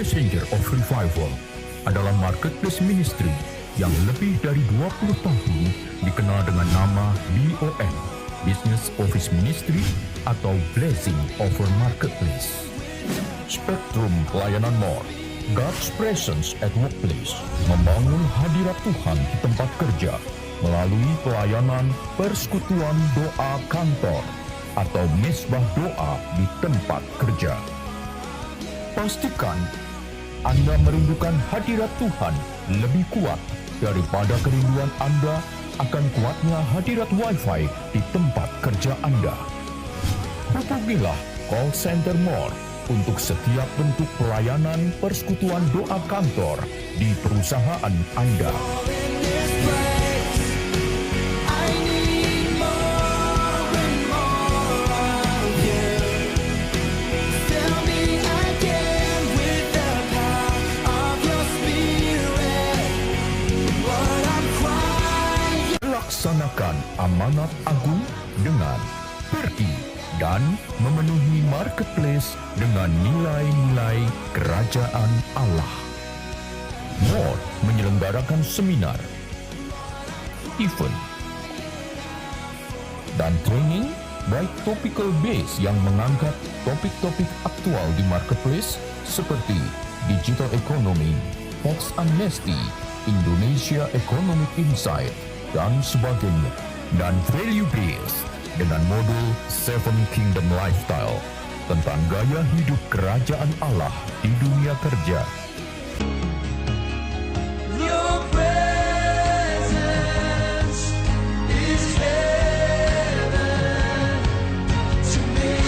Messenger of Revival adalah marketplace ministry yang lebih dari 20 tahun dikenal dengan nama BOM, Business Office Ministry atau Blessing Over Marketplace. Spektrum pelayanan more, God's Presence at Workplace, membangun hadirat Tuhan di tempat kerja melalui pelayanan persekutuan doa kantor atau mesbah doa di tempat kerja. Pastikan Anda merindukan hadirat Tuhan lebih kuat daripada kerinduan Anda akan kuatnya hadirat Wi-Fi di tempat kerja Anda. Hubungilah call center more untuk setiap bentuk pelayanan persekutuan doa kantor di perusahaan Anda. Laksanakan amanat agung dengan pergi dan memenuhi marketplace dengan nilai-nilai kerajaan Allah. More menyelenggarakan seminar, event, dan training baik topical base yang mengangkat topik-topik aktual di marketplace seperti digital economy, tax amnesty, Indonesia Economic Insight, dan sebagainya, dan value based dengan modul Seven Kingdom Lifestyle tentang gaya hidup kerajaan Allah di dunia kerja. Your presence is heaven to me.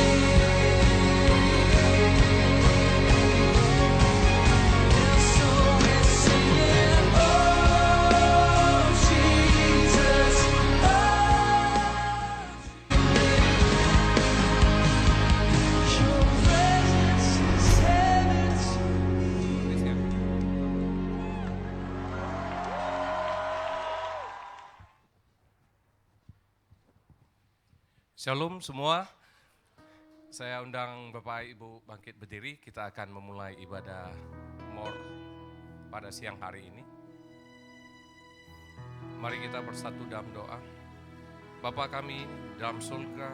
So we're singing, oh Jesus, your presence is heaven to me. Shalom semua, saya undang Bapak Ibu bangkit berdiri, kita akan memulai ibadah more pada siang hari ini. Mari kita bersatu dalam doa. Bapa kami dalam surga,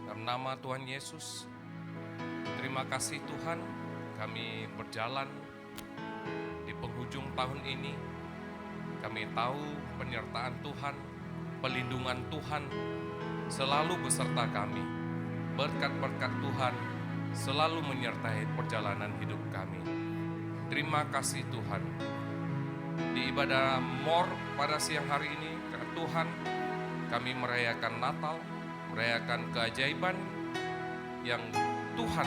dalam nama Tuhan Yesus, terima kasih Tuhan, kami berjalan di penghujung tahun ini. Kami tahu penyertaan Tuhan, pelindungan Tuhan selalu beserta kami. Berkat-berkat Tuhan selalu menyertai perjalanan hidup kami. Terima kasih Tuhan. Di ibadah more pada siang hari ini, Tuhan, kami merayakan Natal, merayakan keajaiban yang Tuhan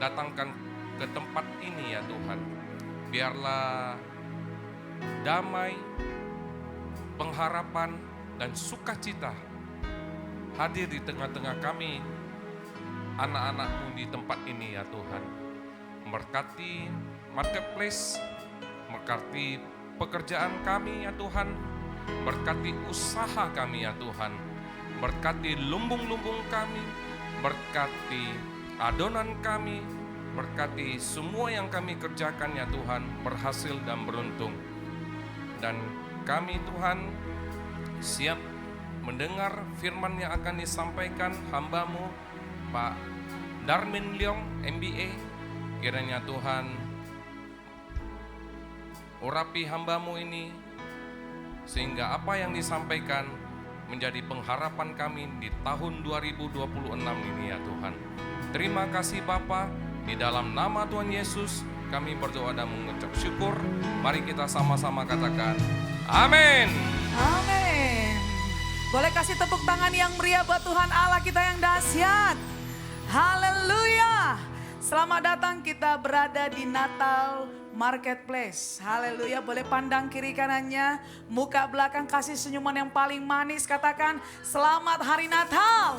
datangkan ke tempat ini ya Tuhan. Biarlah damai, pengharapan, dan sukacita hadir di tengah-tengah kami, anak-anak-Mu di tempat ini ya Tuhan. Memberkati marketplace, memberkati pekerjaan kami ya Tuhan, berkati usaha kami ya Tuhan, berkati lumbung-lumbung kami, berkati adonan kami, berkati semua yang kami kerjakan ya Tuhan, berhasil dan beruntung. Dan kami Tuhan siap mendengar firman yang akan disampaikan hamba-Mu Pak Darmin Leong MBA. Kiranya Tuhan urapi hamba-Mu ini sehingga apa yang disampaikan menjadi pengharapan kami di tahun 2026 ini ya Tuhan. Terima kasih Bapa, di dalam nama Tuhan Yesus kami berdoa dan mengucap syukur. Mari kita sama-sama katakan amin. Amin. Boleh kasih tepuk tangan yang meriah buat Tuhan Allah kita yang dahsyat. Haleluya. Selamat datang, kita berada di Natal Marketplace. Haleluya. Boleh pandang kiri kanannya, muka belakang, kasih senyuman yang paling manis. Katakan selamat hari Natal.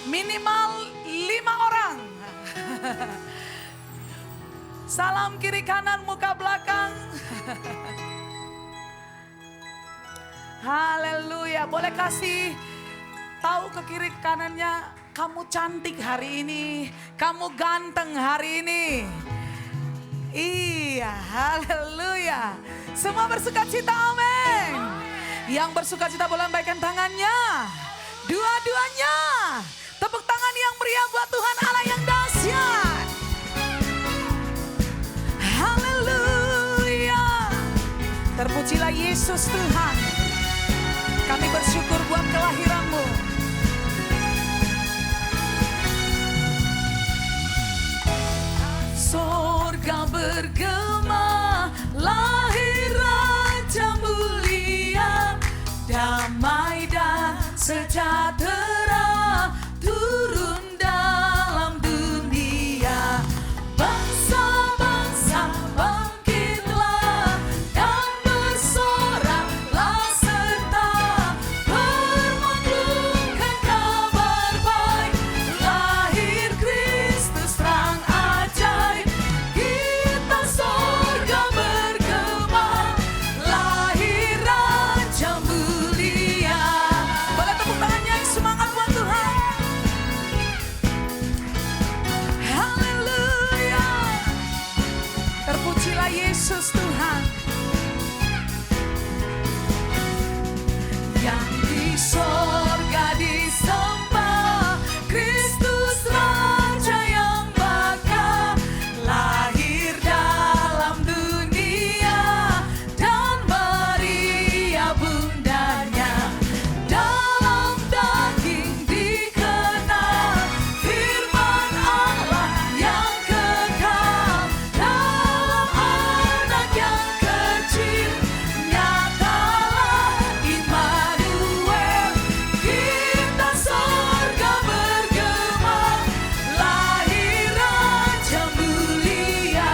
Minimal 5 orang. Salam kiri kanan, muka belakang. Haleluya. Boleh kasih tahu ke kiri kanannya, Kamu cantik hari ini, kamu ganteng hari ini. Iya, haleluya. Semua bersukacita, amin. Yang bersukacita boleh lambaikan tangannya. Dua-duanya. Tepuk tangan yang meriah buat Tuhan Allah yang dahsyat. Haleluya. Terpujilah Yesus Tuhan. Kami bersyukur buat kelahiranmu. Sorga bergema, lahir Raja mulia, damai dan sejahtera turun dalam dunia. Bangsa-bangsa bangkitlah dan bersoraklah serta bermaklumkan kabar baik, lahir Kristus terang ajaib. Kita sorga bergema, lahir Raja mulia. Boleh tepuk tangannya yang semangat buat Tuhan. Haleluya. Terpujilah Yesus Tuhan. Yang di sorga disembah, Kristus Raja yang bakal lahir dalam dunia, dan Maria bundanya dalam daging dikenal, firman Allah yang kekal dalam anak yang kecil, nyatalah Immanuel. Kita sorga bergema, lahir Raja mulia.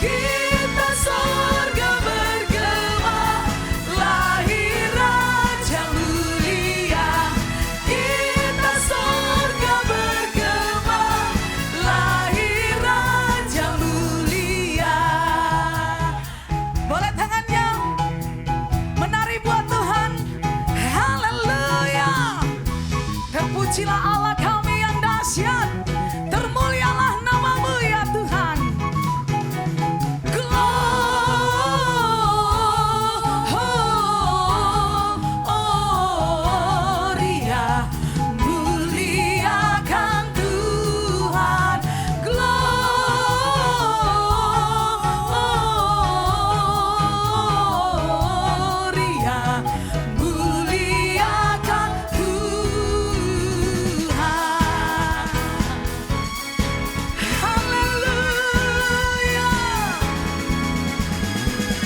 Kita sorga bergema, lahir Raja mulia. Kita sorga bergema, lahir Raja mulia. Boleh tangannya menari buat Tuhan. Haleluya. Terpujilah Allah kami yang dahsyat. Termulialah namamu ya Tuhan. Gloria, muliakan Tuhan. Gloria, muliakan Tuhan. Haleluya.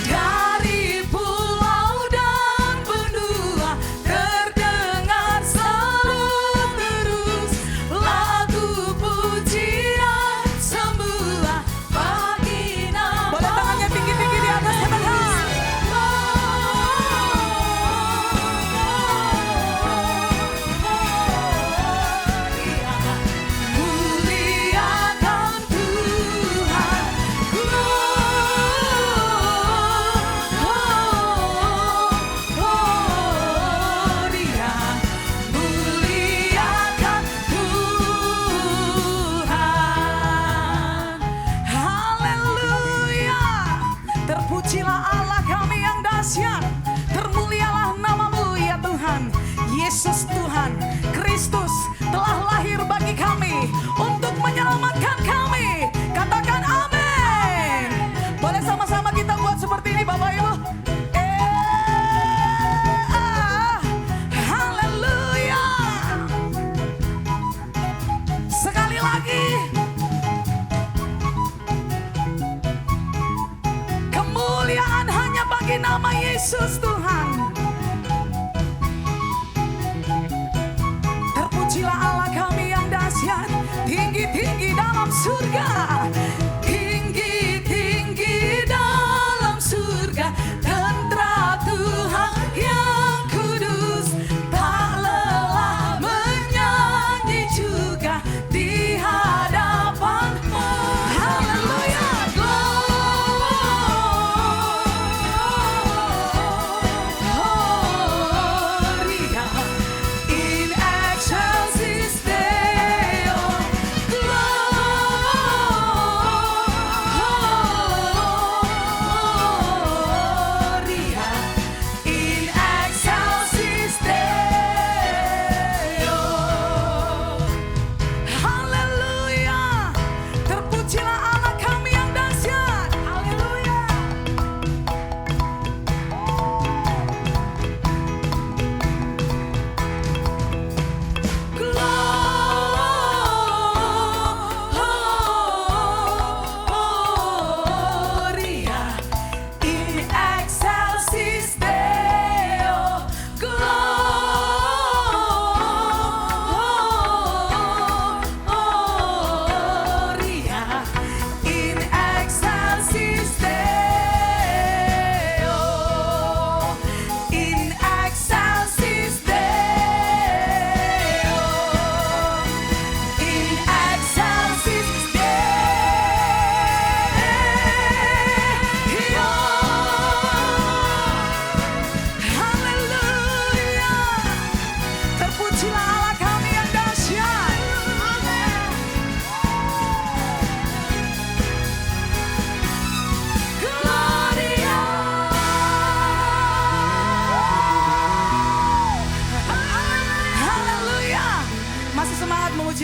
Dari pulau dan benua terdengar seru terus lagu pujian semua baginda. Boleh tangannya tinggi-tinggi di atas, hebat.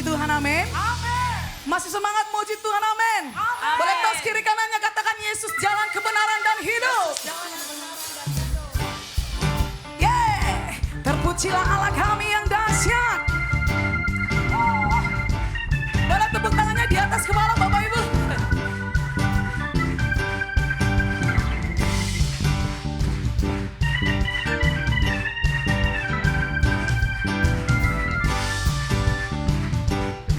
Tuhan, amin. Masih semangat muji Tuhan, amin. Boleh tos kiri kanannya katakan Yesus jalan kebenaran dan hidup. Yeah, terpujilah Allah kami yang dahsyat. Boleh tepuk tangannya di atas kepala Bapak Ibu.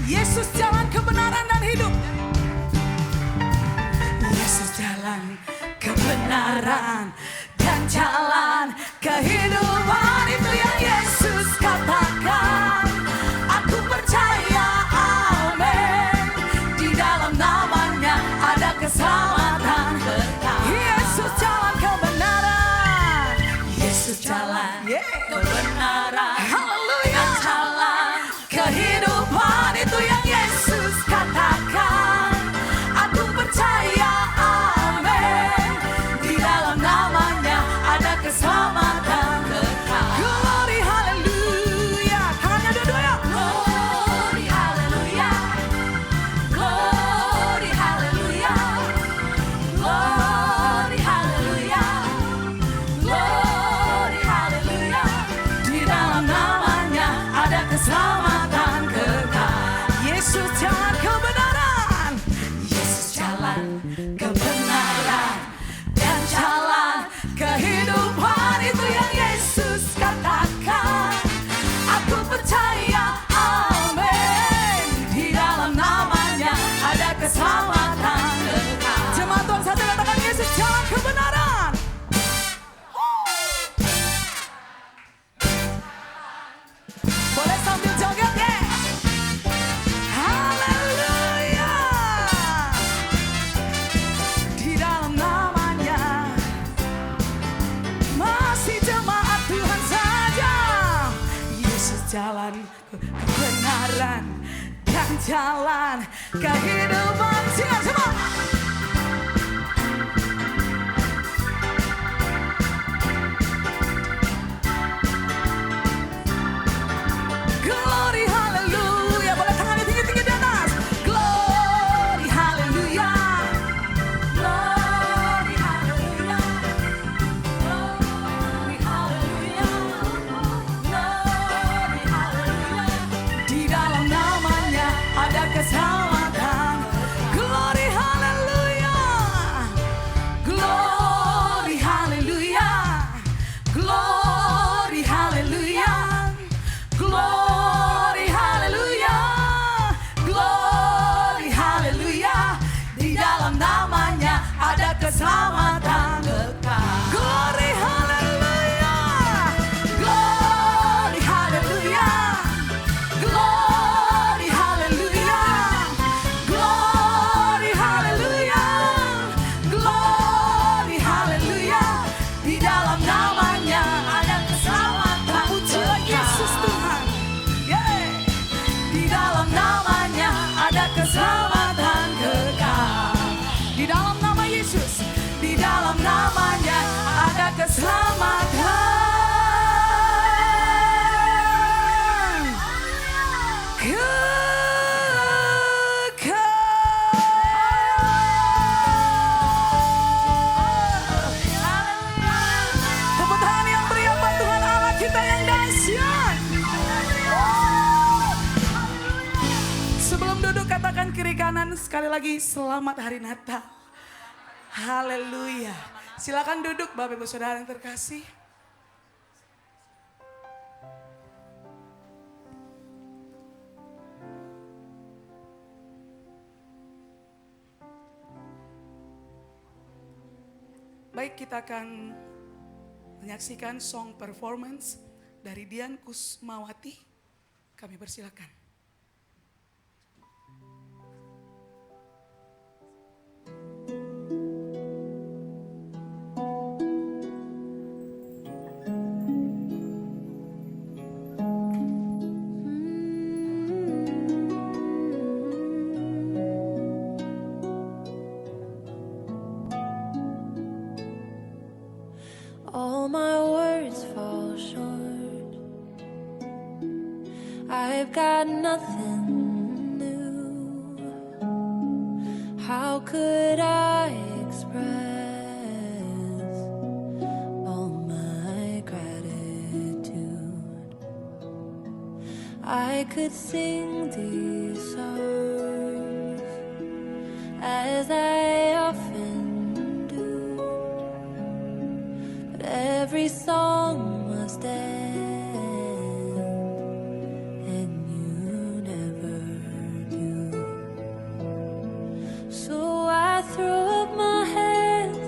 Yesus jalan kebenaran dan hidup. Yesus jalan kebenaran dan jalan kehidupan. Itu yang Yesus katakan. Aku percaya, amin. Di dalam namanya ada keselamatan kekal. Yesus jalan kebenaran. Yesus jalan kebenaran. Haleluya. Dan jalan kehidupan. Itu yang Yesus katakan. Aku percaya, amin. Di dalam namanya ada keselamatan kekal. Glory, haleluya. Tangannya dua-dua ya. Glory, haleluya. Glory, haleluya. Glory, haleluya. Glory, haleluya. Di dalam namanya ada keselamatan kekal. Yesus jalan kebenaran. Yesus jalan kebenaran dan jalan kehidupan. Itu yang Yesus katakan. Aku percaya, amin. Di dalam namanya ada keselamatan kekal. Jemaat Tuhan satu katakan Yesus jalan kebenaran. Boleh sambil joget ya. Haleluya. Di dalam namanya masih jemaat Tuhan saja. Yesus jalan kebenaran dan jalan kehidupan. Siap semua. Glory, haleluya. Boleh tangannya tinggi-tinggi di atas. Glory, haleluya. Glory, haleluya. Glory, haleluya. Glory, haleluya. Di dalam namanya ada keselamatan. Glory, haleluya. Glory, haleluya. Glory, haleluya. Glory, haleluya. Glory, haleluya. Di dalam namanya ada keselamatan kekal. Glory, haleluya. Glory, haleluya. Glory, haleluya. Glory, haleluya. Glory, haleluya. Di dalam namanya ada keselamatan. Pujilah Yesus Tuhan. Yeah. Di dalam namanya ada keselamatan kekal. Di dalam nama Yesus, di dalam namanya ada keselamatan kekal. Tepuk tangan yang meriah buat Tuhan Allah kita yang dahsyat. Sebelum duduk katakan kiri kanan sekali lagi selamat hari Natal. Haleluya. Silakan duduk Bapak Ibu Saudara yang terkasih. Baik, kita akan menyaksikan song performance dari Dian Kusmawati. Kami persilakan. All my words fall short. I've got nothing could I express all my gratitude? I could sing these songs as I often do, but every song must end, and you never do. So I throw up my hands,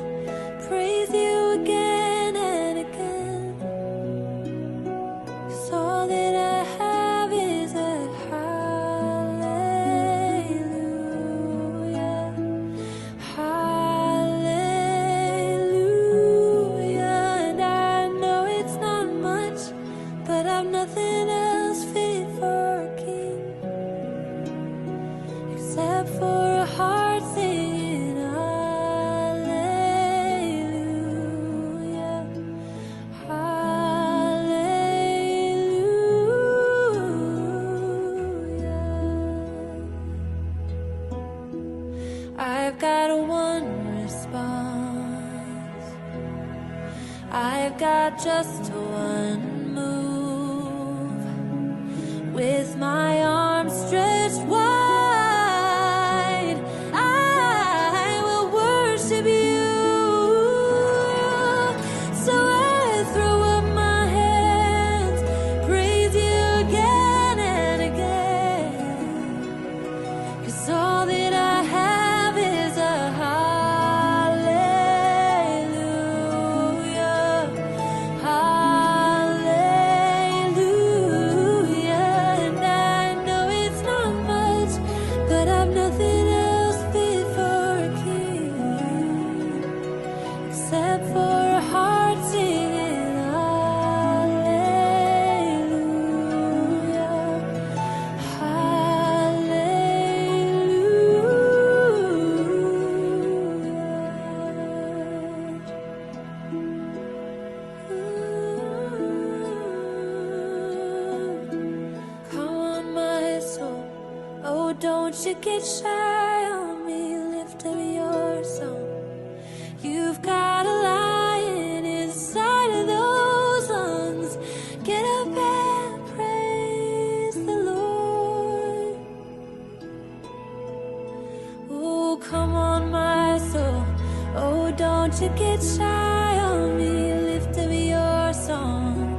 praise you again and again, 'cause all that I have is a hallelujah, hallelujah. And I know it's not much, but I've nothing else fit for a king except for a heart singing hallelujah, hallelujah. I've got one response, I've got just one move, with my arms stretched wide, I will worship you. So I throw up my hands, praise you again and again, 'cause all that I have is a hallelujah, hallelujah. And I know it's not much, but I've nothing else fit for a king except for a heart singing hallelujah, hallelujah. Come on, my soul, oh, don't you get shy on me, lift up your song. You've got a lion inside of those lungs. Get up and praise the Lord. Oh, come on, my soul. Oh, don't you get shy on me, lift up your song.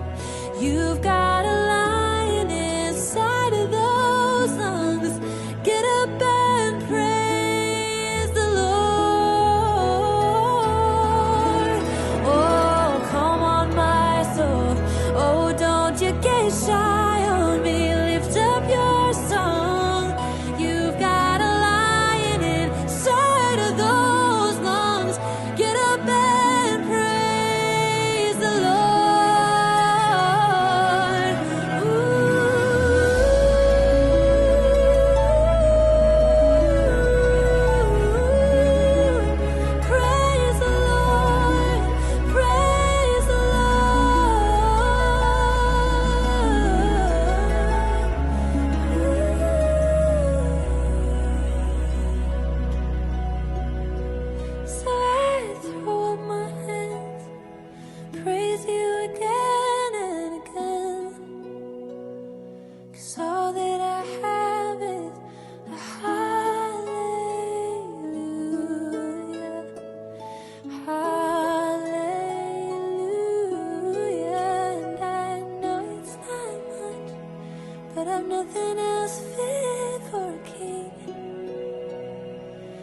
You've got a lion inside of those lungs. Get up and praise the Lord. Oh, come on, my soul. Oh, don't you get shy on me, lift up your song. You've got a lion inside of those lungs. Get up and praise the Lord. Ooh, praise the Lord, praise the Lord. So I throw up my hands, praise you again and again, 'cause all that I have is a hallelujah, hallelujah. And I know it's not much, but I've nothing else fit for a king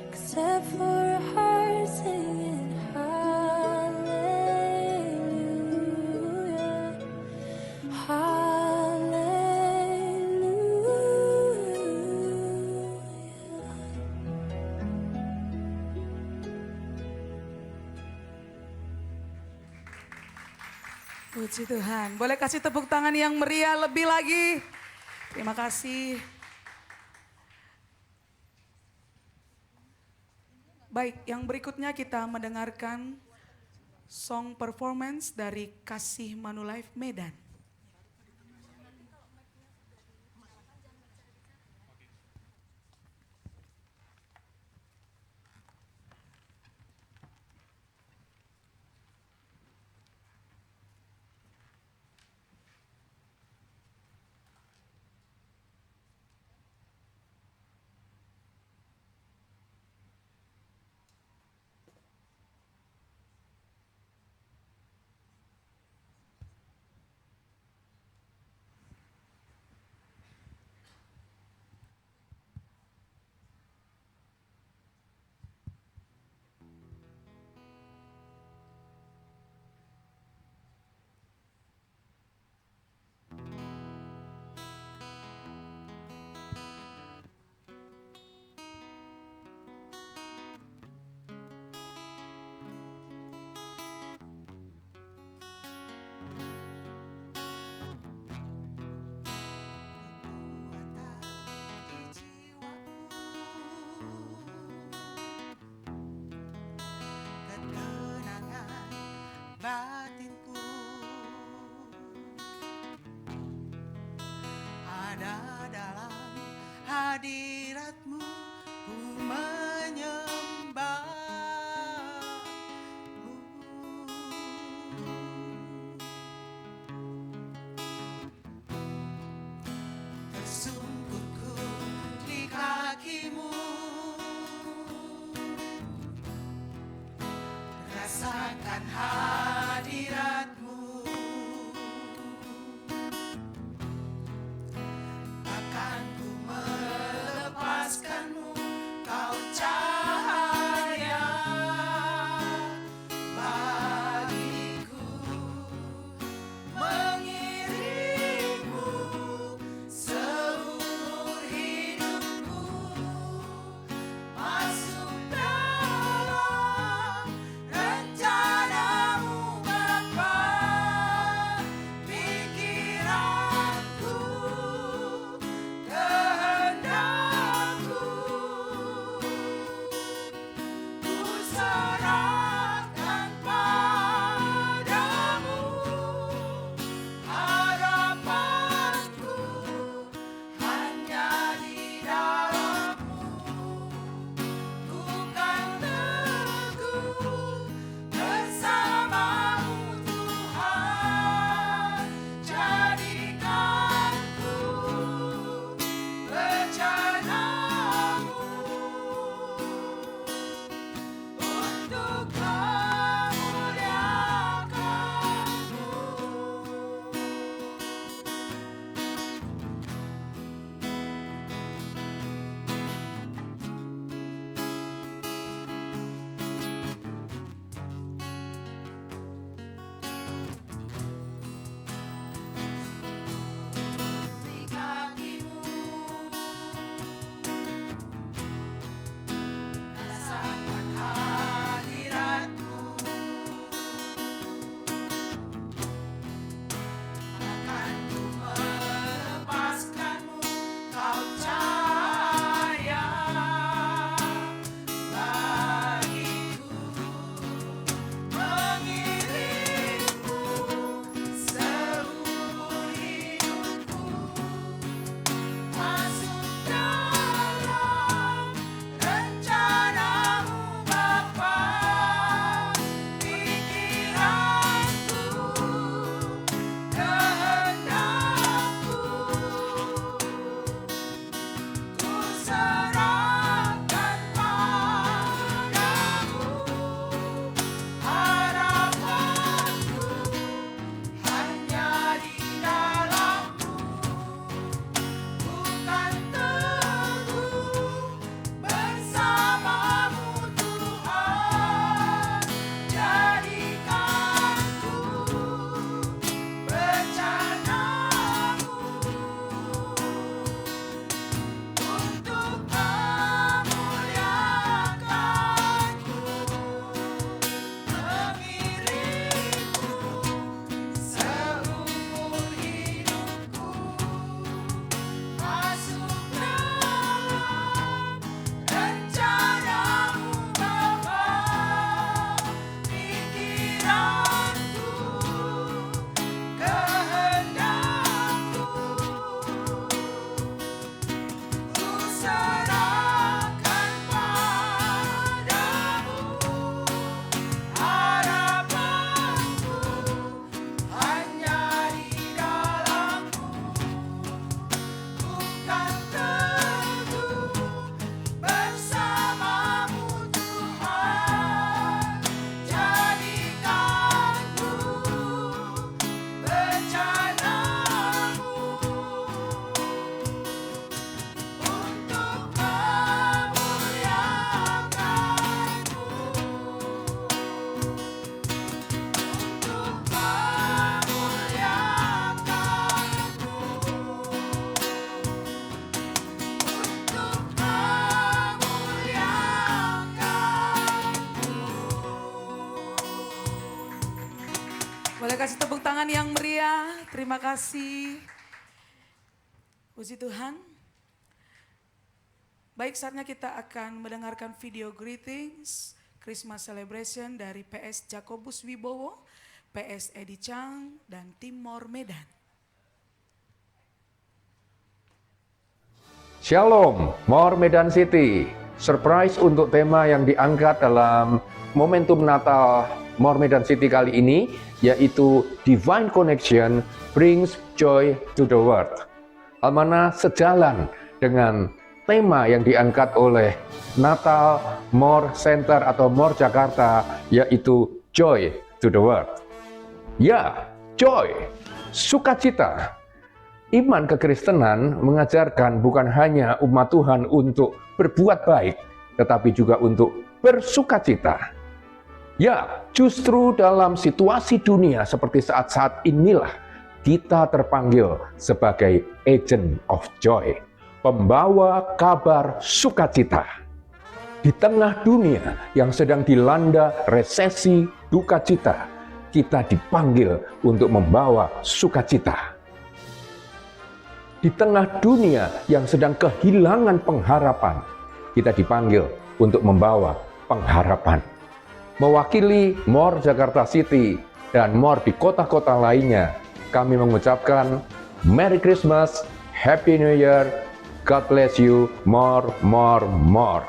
except for a heart singing hallelujah, hallelujah. Puji Tuhan. Boleh kasih tepuk tangan yang meriah lebih lagi. Terima kasih. Baik, yang berikutnya kita mendengarkan song performance dari Kasih Manulife Medan. tangan yang meriah. Terima kasih. Puji Tuhan. Baik, saatnya kita akan mendengarkan video greetings Christmas celebration dari PS Jakobus Wibowo, PS Edi Chang, dan Timor Medan. Shalom, More Medan City. Surprise untuk tema yang diangkat dalam momentum Natal More Medan City kali ini, yaitu Divine Connection Brings Joy to the World. Hal mana sejalan dengan tema yang diangkat oleh Natal More Center atau More Jakarta, yaitu Joy to the World. Ya, joy, sukacita. Iman kekristenan mengajarkan bukan hanya umat Tuhan untuk berbuat baik, tetapi juga untuk bersukacita. Ya, justru dalam situasi dunia seperti saat-saat inilah kita terpanggil sebagai agent of joy, pembawa kabar sukacita. Di tengah dunia yang sedang dilanda resesi, duka cita, kita dipanggil untuk membawa sukacita. Di tengah dunia yang sedang kehilangan pengharapan, kita dipanggil untuk membawa pengharapan. Mewakili More Jakarta City dan More di kota-kota lainnya, kami mengucapkan Merry Christmas, Happy New Year, God bless you, more, more, more.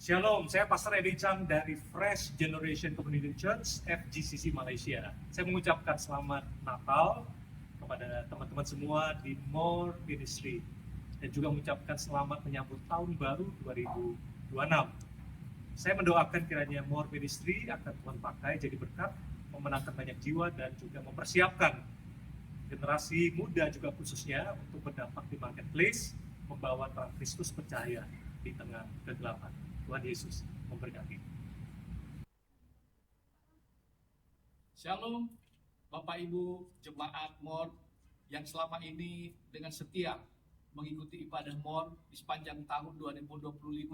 Shalom, saya Pastor Edi Chang dari Fresh Generation Community Church, FGCC Malaysia. Saya mengucapkan selamat Natal kepada teman-teman semua di More Ministry. Dan juga mengucapkan selamat menyambut tahun baru 2026. Saya mendoakan kiranya More Ministry akan Tuhan pakai jadi berkat, memenangkan banyak jiwa dan juga mempersiapkan generasi muda juga khususnya untuk berdampak di marketplace, membawa terang Kristus percaya di tengah kegelapan. Tuhan Yesus memberkati. Shalom, Bapak Ibu Jemaat More yang selama ini dengan setia mengikuti ibadah More di sepanjang tahun 2025.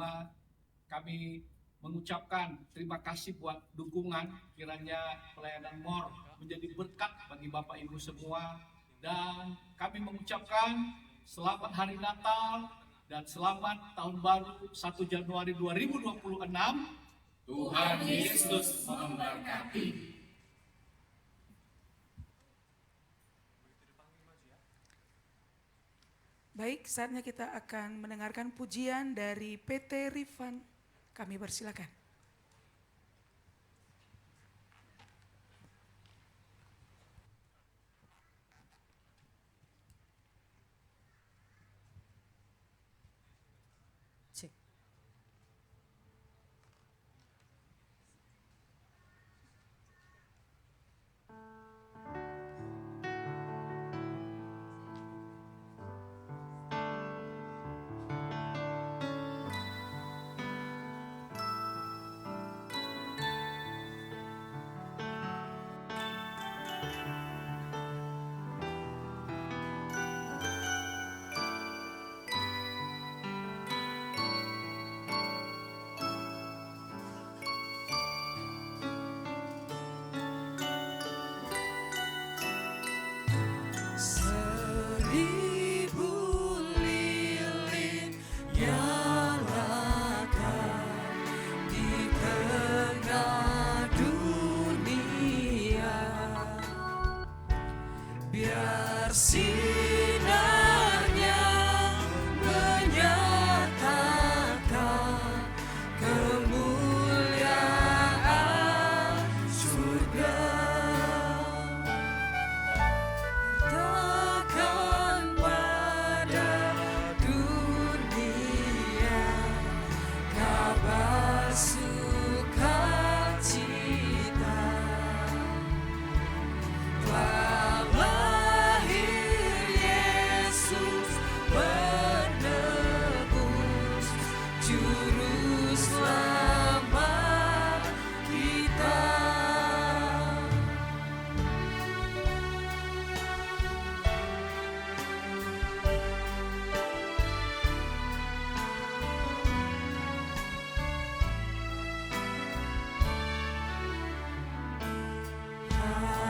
Kami mengucapkan terima kasih buat dukungan, kiranya pelayanan More menjadi berkat bagi Bapak Ibu semua, dan kami mengucapkan selamat Hari Natal dan selamat Tahun Baru 1 Januari 2026. Tuhan Yesus memberkati. Baik, saatnya kita akan mendengarkan pujian dari PT Rifan. Kami persilakan.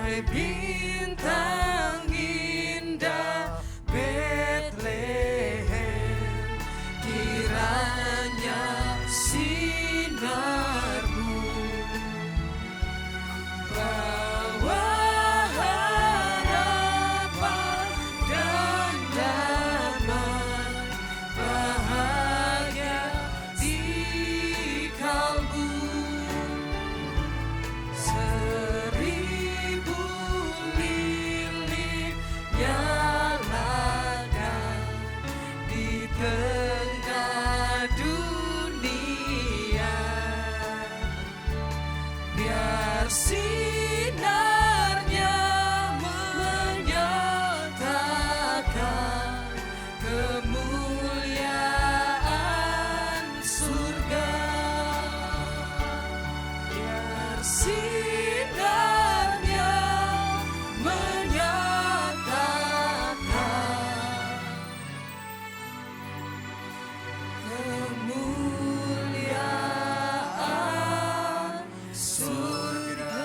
Hai bintang indah Bethlehem, kiranya sinarmu bawa harapan dan damai bahagia di kalbu. Seribu lilin nyalakan di tengah dunia, biar sinarnya menyatakan kemuliaan surga, biar sinarnya menyatakan kemuliaan surga.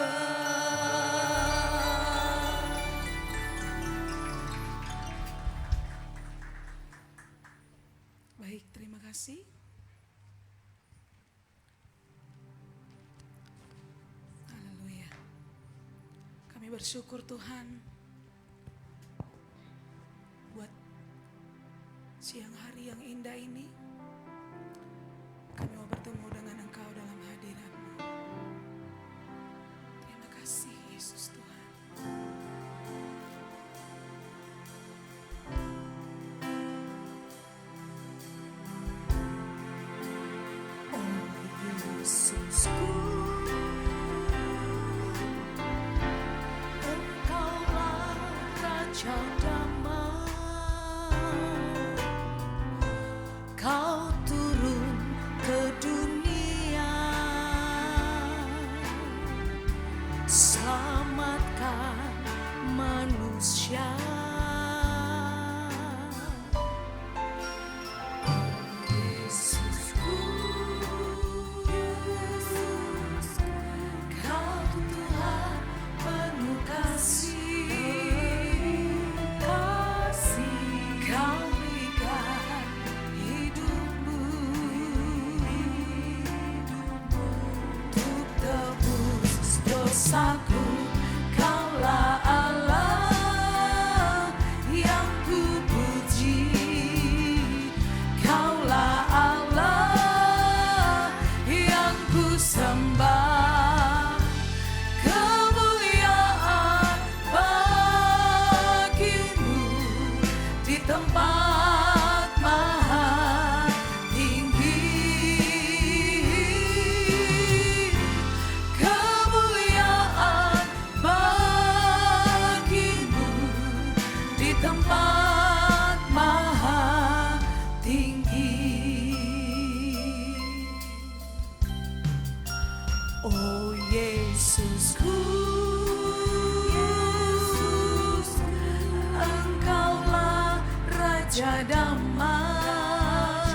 Baik, terima kasih. Haleluya. Kami bersyukur Tuhan buat siang hari yang indah ini. Kami mau bertemu dengan Engkau dalam hadirat-Mu. Terima kasih Yesus Tuhan. Oh Yesusku, Engkaulah Raja damai. Kau turun ke dunia, selamatkan manusia. Yesusku, Yesus, Kau Tuhan penuh kasih, Kau berikan hidupmu untuk tebus dosaku. Kaulah Allah yang kupuji, Kaulah Allah yang kusembah. Kemuliaan bagimu di tempat maha tinggi. Kemuliaan bagimu di tempat maha tinggi. Oh Yesusku, Yesus, Engkaulah Raja damai.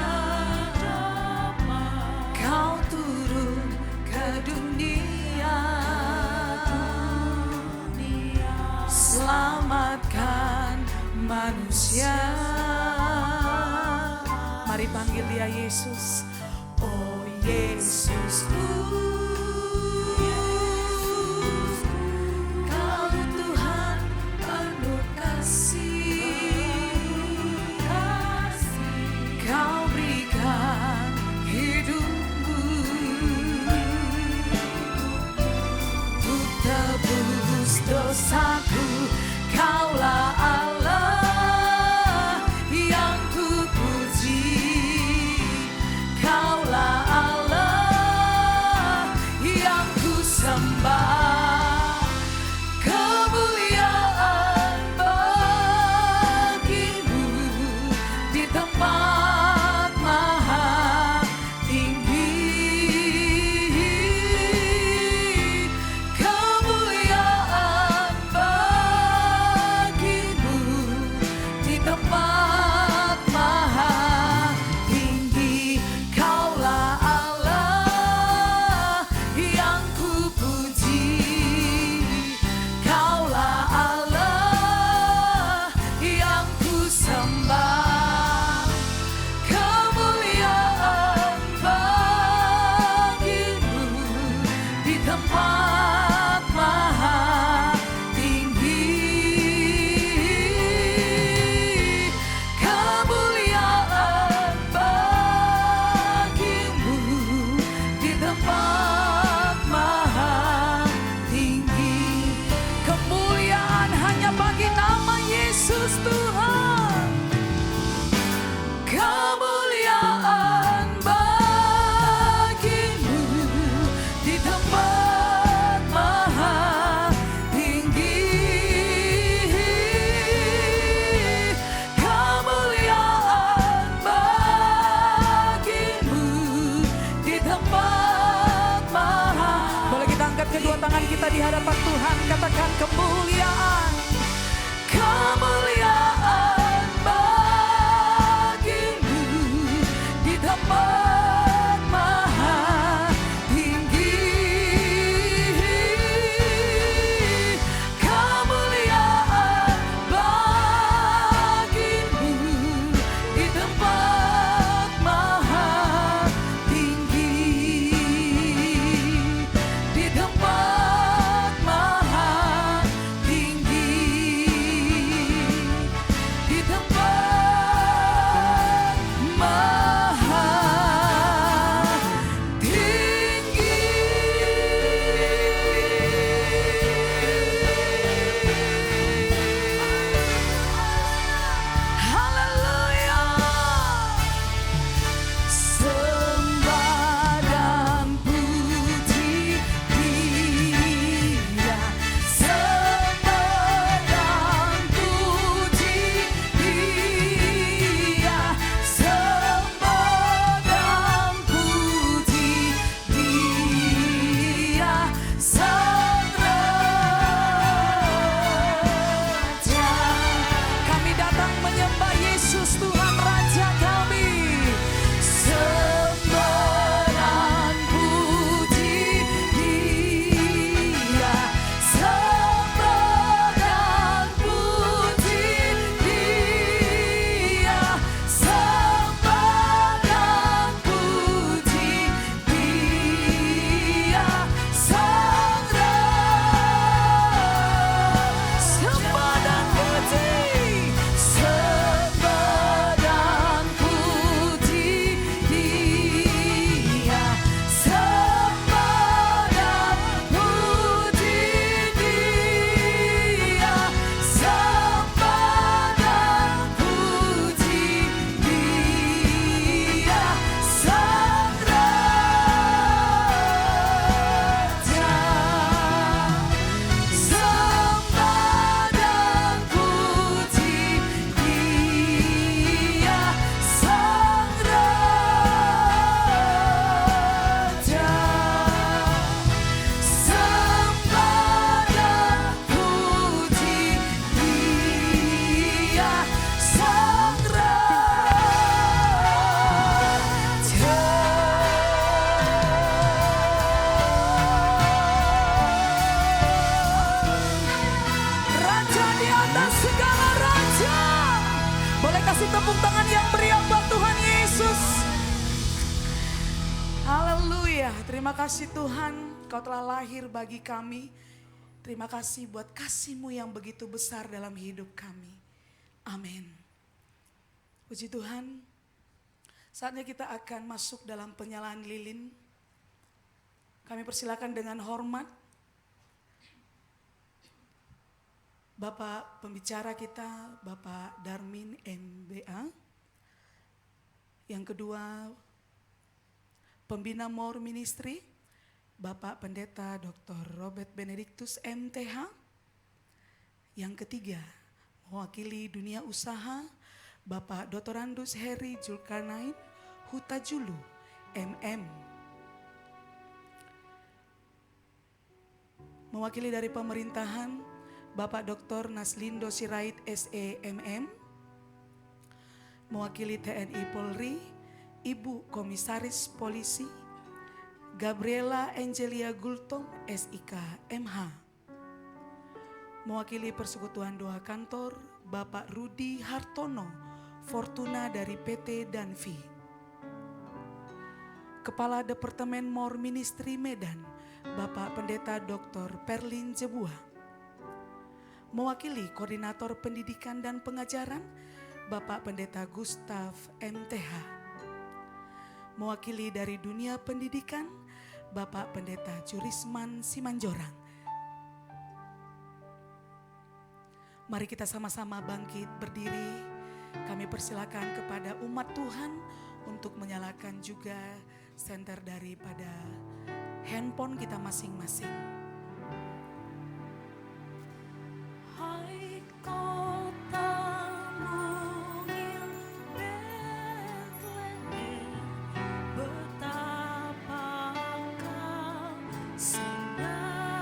Kau turun ke dunia, selamatkan manusia. Mari panggil Dia Yesus. Oh Yesusku, Yesus, Kau Tuhan penuh kasih, Kau berikan hidupmu untuk tebus dosaku. Kaulah Allah yang kupuji, Kaulah Allah kedua tangan kita di hadapan Tuhan, katakan kemuliaan, kemuliaan bagimu di tempat maha tinggi. Kemuliaan bagimu di tempat maha tinggi, di tempat maha tinggi, di tempat maha tinggi. Haleluya. Sembah dan puji Dia, sembah dan puji Dia, sembah dan puji Dia, Sang Raja. Kami datang menyembah Yesus Tuhan Raja kami. Sembah dan puji Dia, sembah dan puji Dia, sembah dan puji Dia, Sang Raja. Sembah dan puji, sembah dan puji Dia, sembah dan puji Dia, sembah dan puji Dia, Sang Raja. Sembah dan puji Dia, Sang Raja. Sembah dan puji Dia, Sang Raja di atas segala raja. Boleh kasih tepuk tangan yang meriah buat Tuhan Yesus. Haleluya. Terima kasih Tuhan, Kau telah lahir bagi kami. Terima kasih buat kasih-Mu yang begitu besar dalam hidup kami. Amin. Puji Tuhan. Saatnya kita akan masuk dalam penyalaan lilin. Kami persilakan dengan hormat Bapak pembicara kita, Bapak Darmin MBA. Yang kedua, Pembina More Ministry, Bapak Pendeta Dr. Robert Benedictus MTH. Yang ketiga, mewakili dunia usaha, Bapak Dr. Randus Heri Zulkarnain Hutajulu MM. Mewakili dari pemerintahan, Bapak Dr. Naslindo Sirait SEMM. Mewakili TNI Polri, Ibu Komisaris Polisi Gabriela Angelia Gultom SIK MH. Mewakili Persekutuan Doa Kantor, Bapak Rudi Hartono Fortuna dari PT Danvi. Kepala Departemen More Ministry Medan, Bapak Pendeta Dr. Perlin Jebua. Mewakili Koordinator Pendidikan dan Pengajaran, Bapak Pendeta Gustav MTH. Mewakili dari dunia pendidikan, Bapak Pendeta Jurisman Simanjorang. Mari kita sama-sama bangkit berdiri. Kami persilakan kepada umat Tuhan untuk menyalakan juga senter daripada handphone kita masing-masing. Hai kota mungil Bethlehem, betapa kau senang.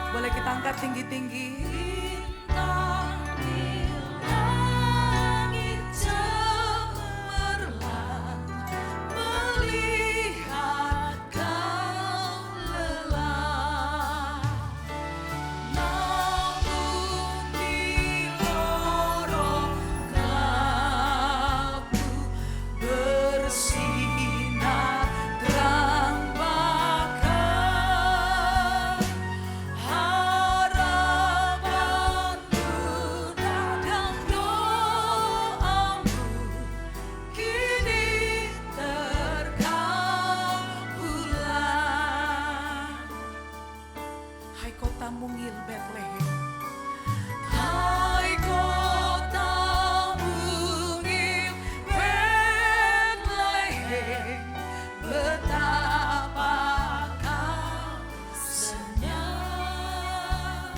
Boleh kita angkat tinggi-tinggi. Bintang di langit cemerlang, melihat kau lelah. Namun di lorong kelabu bersinar terang bakar. Harapanmu dan doamu kini terkabulkan. Hai kota mungil Bethlehem. Hai kota mungil Bethlehem, betapa kau senyap.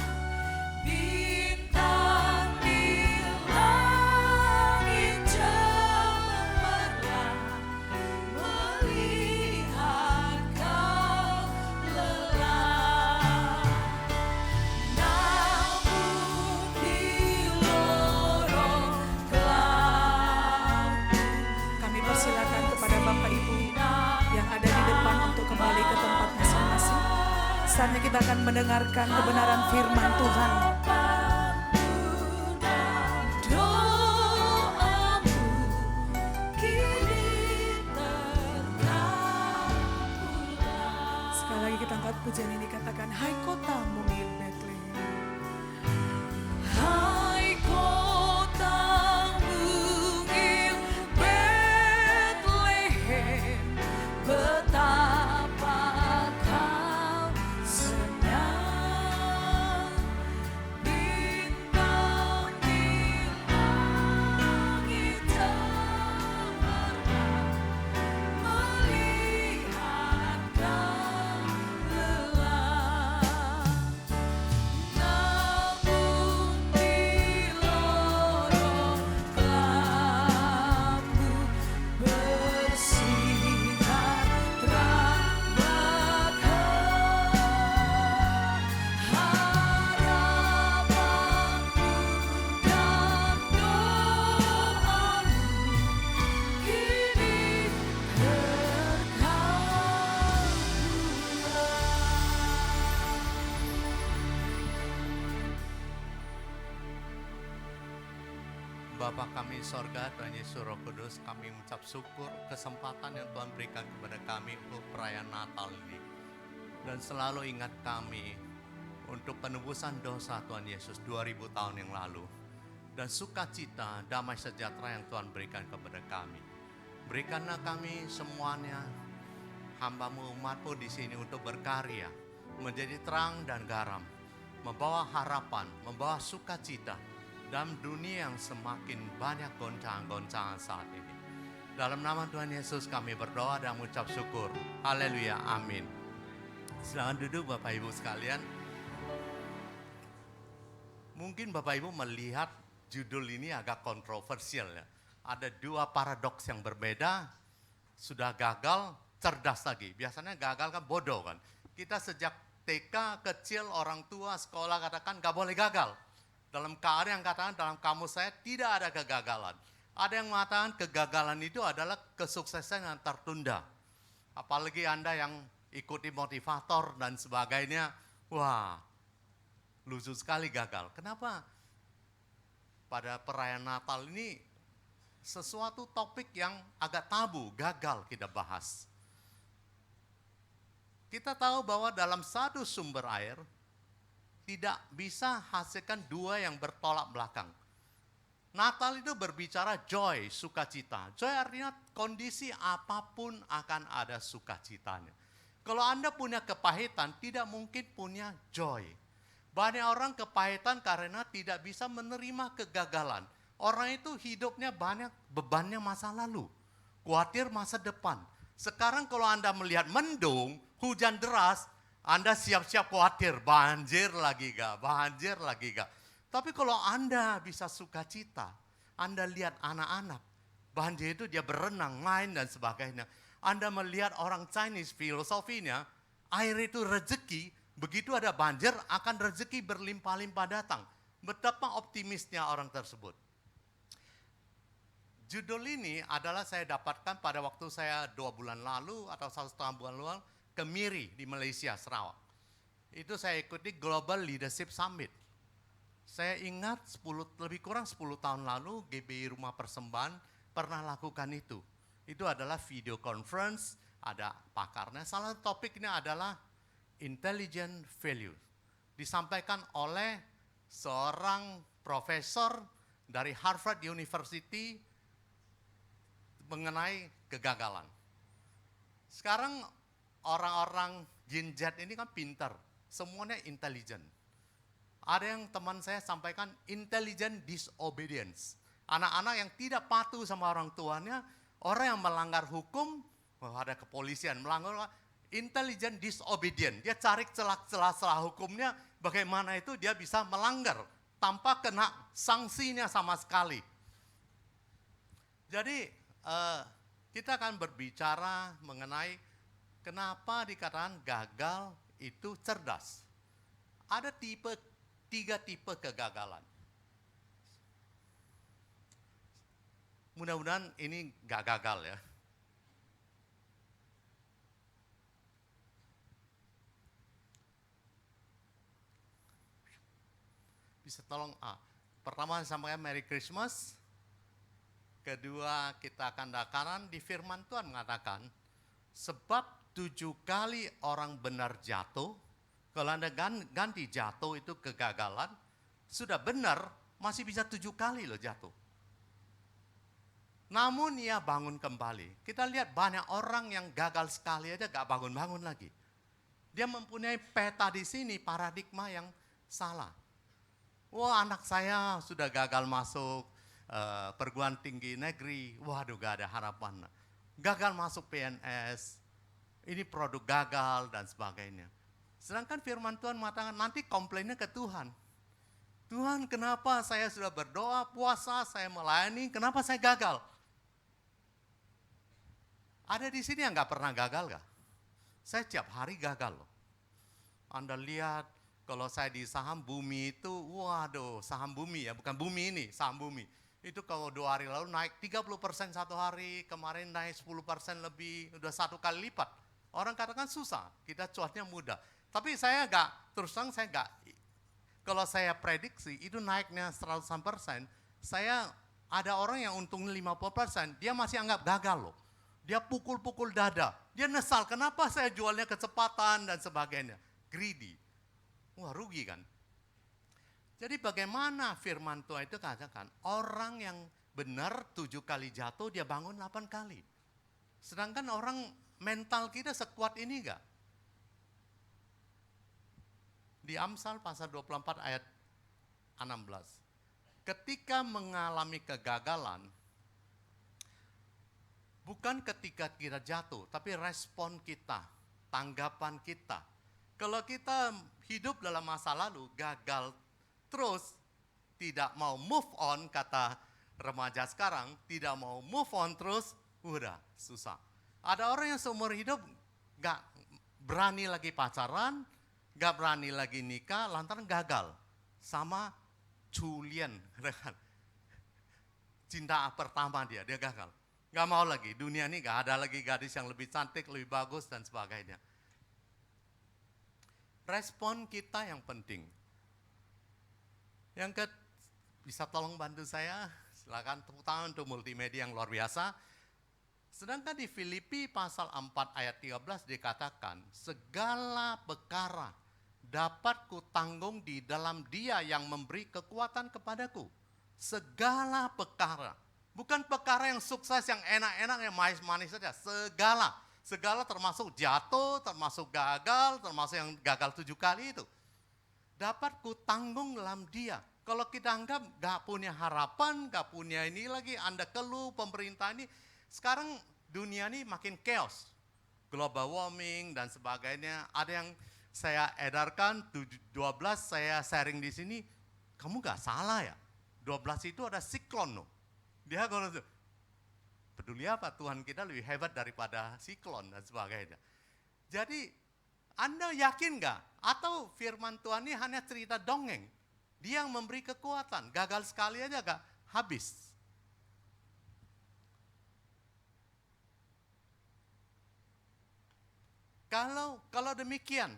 Bintang di langit cemerlang, melihat kau lelah. Namun di lorong kelabu Kami persilakan kepada Bapak Ibu yang ada di depan untuk kembali ke tempat masing-masing. Saatnya kita akan mendengarkan kebenaran firman Tuhan. doamu kini terkabulkan. Sekali lagi kita angkat pujian ini, katakan, hai kota mungil Bethlehem. Hai kota mungil Bethlehem, betapa kau senyap. Bintang di langit cemerlang, melihat kau lelah. Namun di lorong kelabu bersinar terang bakar. Harapanmu dan doamu kini Bapa kami sorga, Tuhan Yesus Roh Kudus, kami mengucap syukur kesempatan yang Tuhan berikan kepada kami untuk perayaan Natal ini. Dan selalu ingat kami untuk penebusan dosa Tuhan Yesus 2000 tahun yang lalu. Dan sukacita, damai sejahtera yang Tuhan berikan kepada kami. Berikanlah kami semuanya, hamba-Mu, umat-Mu di sini untuk berkarya, menjadi terang dan garam, membawa harapan, membawa sukacita dalam dunia yang semakin banyak goncangan-goncangan saat ini. Dalam nama Tuhan Yesus kami berdoa dan mengucap syukur. Haleluya, amin. Silakan duduk Bapak Ibu sekalian. Mungkin Bapak Ibu melihat judul ini agak kontroversial ya. Ada dua paradoks yang berbeda. Sudah gagal, cerdas lagi. Biasanya gagal kan bodoh kan. Kita sejak TK kecil orang tua sekolah katakan gak boleh gagal. Dalam keadaan yang katakan dalam kamus saya tidak ada kegagalan. Ada yang mengatakan kegagalan itu adalah kesuksesan yang tertunda. Apalagi Anda yang ikuti motivator dan sebagainya. Wah, lucu sekali gagal. Kenapa? Pada perayaan Natal ini sesuatu topik yang agak tabu, gagal kita bahas. Kita tahu bahwa dalam satu sumber air tidak bisa hasilkan dua yang bertolak belakang. Natal itu berbicara joy, sukacita. Joy artinya kondisi apapun akan ada sukacitanya. Kalau Anda punya kepahitan, tidak mungkin punya joy. Banyak orang kepahitan karena tidak bisa menerima kegagalan. Orang itu hidupnya banyak bebannya masa lalu. Khawatir masa depan. Sekarang kalau Anda melihat mendung, hujan deras, Anda siap-siap khawatir, banjir lagi gak, banjir lagi gak. Tapi kalau Anda bisa sukacita, Anda lihat anak-anak, banjir itu dia berenang, main dan sebagainya. Anda melihat orang Chinese filosofinya, air itu rezeki, Begitu ada banjir, akan rezeki berlimpah-limpah datang. Betapa optimisnya orang tersebut. Judul ini adalah saya dapatkan pada waktu saya 2 bulan lalu atau 1,5 bulan lalu ke Miri di Malaysia, Sarawak. Itu saya ikuti Global Leadership Summit. Saya ingat lebih kurang 10 tahun lalu GBI Rumah Persembahan pernah lakukan itu. Itu adalah video conference, ada pakarnya. Salah satu topiknya adalah intelligent value. Disampaikan oleh seorang profesor dari Harvard University mengenai kegagalan. Sekarang orang-orang Gen Z ini kan pintar, semuanya intelijen. Ada yang teman saya sampaikan intelligent disobedience. Anak-anak yang tidak patuh sama orang tuanya, orang yang melanggar hukum, ada kepolisian melanggar, intelligent disobedient. Dia cari celah-celah hukumnya, bagaimana itu dia bisa melanggar tanpa kena sanksinya sama sekali. Jadi kita akan berbicara mengenai kenapa dikatakan gagal itu cerdas. Ada 3 tipe kegagalan. Mudah-mudahan ini gak gagal ya. Bisa tolong pertama sampaikan Merry Christmas. Kedua, kita akan dakaran di firman Tuhan mengatakan, sebab 7 kali orang benar jatuh, kalau Anda ganti jatuh itu kegagalan, sudah benar masih bisa 7 kali loh jatuh. Namun ia bangun kembali. Kita lihat banyak orang yang gagal sekali aja gak bangun-bangun lagi. Dia mempunyai peta di sini, paradigma yang salah. Wah, anak saya sudah gagal masuk perguruan tinggi negeri, waduh gak ada harapan. Gagal masuk PNS, ini produk gagal dan sebagainya. Sedangkan firman Tuhan mengatakan nanti komplainnya ke Tuhan. Tuhan, kenapa saya sudah berdoa, puasa, saya melayani, kenapa saya gagal? Ada di sini yang gak pernah gagal gak? Saya tiap hari gagal loh. Anda lihat kalau saya di saham bumi itu, waduh saham bumi ya, bukan bumi ini, saham bumi. Itu kalau 2 hari lalu naik 30% satu hari, kemarin naik 10% lebih, udah 1 kali lipat. Orang katakan susah, kita cuatnya mudah. Tapi saya terus terang saya kalau saya prediksi itu naiknya 100%, saya ada orang yang untung 50%, dia masih anggap gagal loh. Dia pukul-pukul dada, dia nyesal, kenapa saya jualnya kecepatan dan sebagainya. Greedy, wah rugi kan. Jadi bagaimana firman Tuhan itu katakan, orang yang benar 7 kali jatuh, dia bangun 8 kali. Sedangkan orang mental kita sekuat ini enggak? Di Amsal pasal 24 ayat 16. Ketika mengalami kegagalan, bukan ketika kita jatuh, tapi respon kita, tanggapan kita. Kalau kita hidup dalam masa lalu, gagal terus, tidak mau move on, kata remaja sekarang, tidak mau move on terus, udah susah. Ada orang yang seumur hidup gak berani lagi pacaran, gak berani lagi nikah, lantaran gagal. Sama Julian, cinta pertama dia gagal. Gak mau lagi, dunia ini gak ada lagi gadis yang lebih cantik, lebih bagus dan sebagainya. Respon kita yang penting. Yang bisa tolong bantu saya, silakan tepuk tangan untuk multimedia yang luar biasa. Sedangkan di Filipi pasal 4 ayat 13 dikatakan, segala perkara dapat kutanggung di dalam Dia yang memberi kekuatan kepadaku. Segala perkara, bukan perkara yang sukses, yang enak-enak, yang manis-manis saja. Segala termasuk jatuh, termasuk gagal, termasuk yang gagal 7 kali itu. Dapat kutanggung dalam Dia. Kalau kita anggap gak punya harapan, gak punya ini lagi, Anda keluh, pemerintah ini. Sekarang dunia ini makin chaos. Global warming dan sebagainya. Ada yang saya edarkan, 12 saya sharing di sini. Kamu gak salah ya? 12 itu ada siklon loh. Dia kalau peduli apa, Tuhan kita lebih hebat daripada siklon dan sebagainya. Jadi Anda yakin gak? Atau firman Tuhan ini hanya cerita dongeng. Dia yang memberi kekuatan. Gagal sekali aja gak habis. Kalau demikian,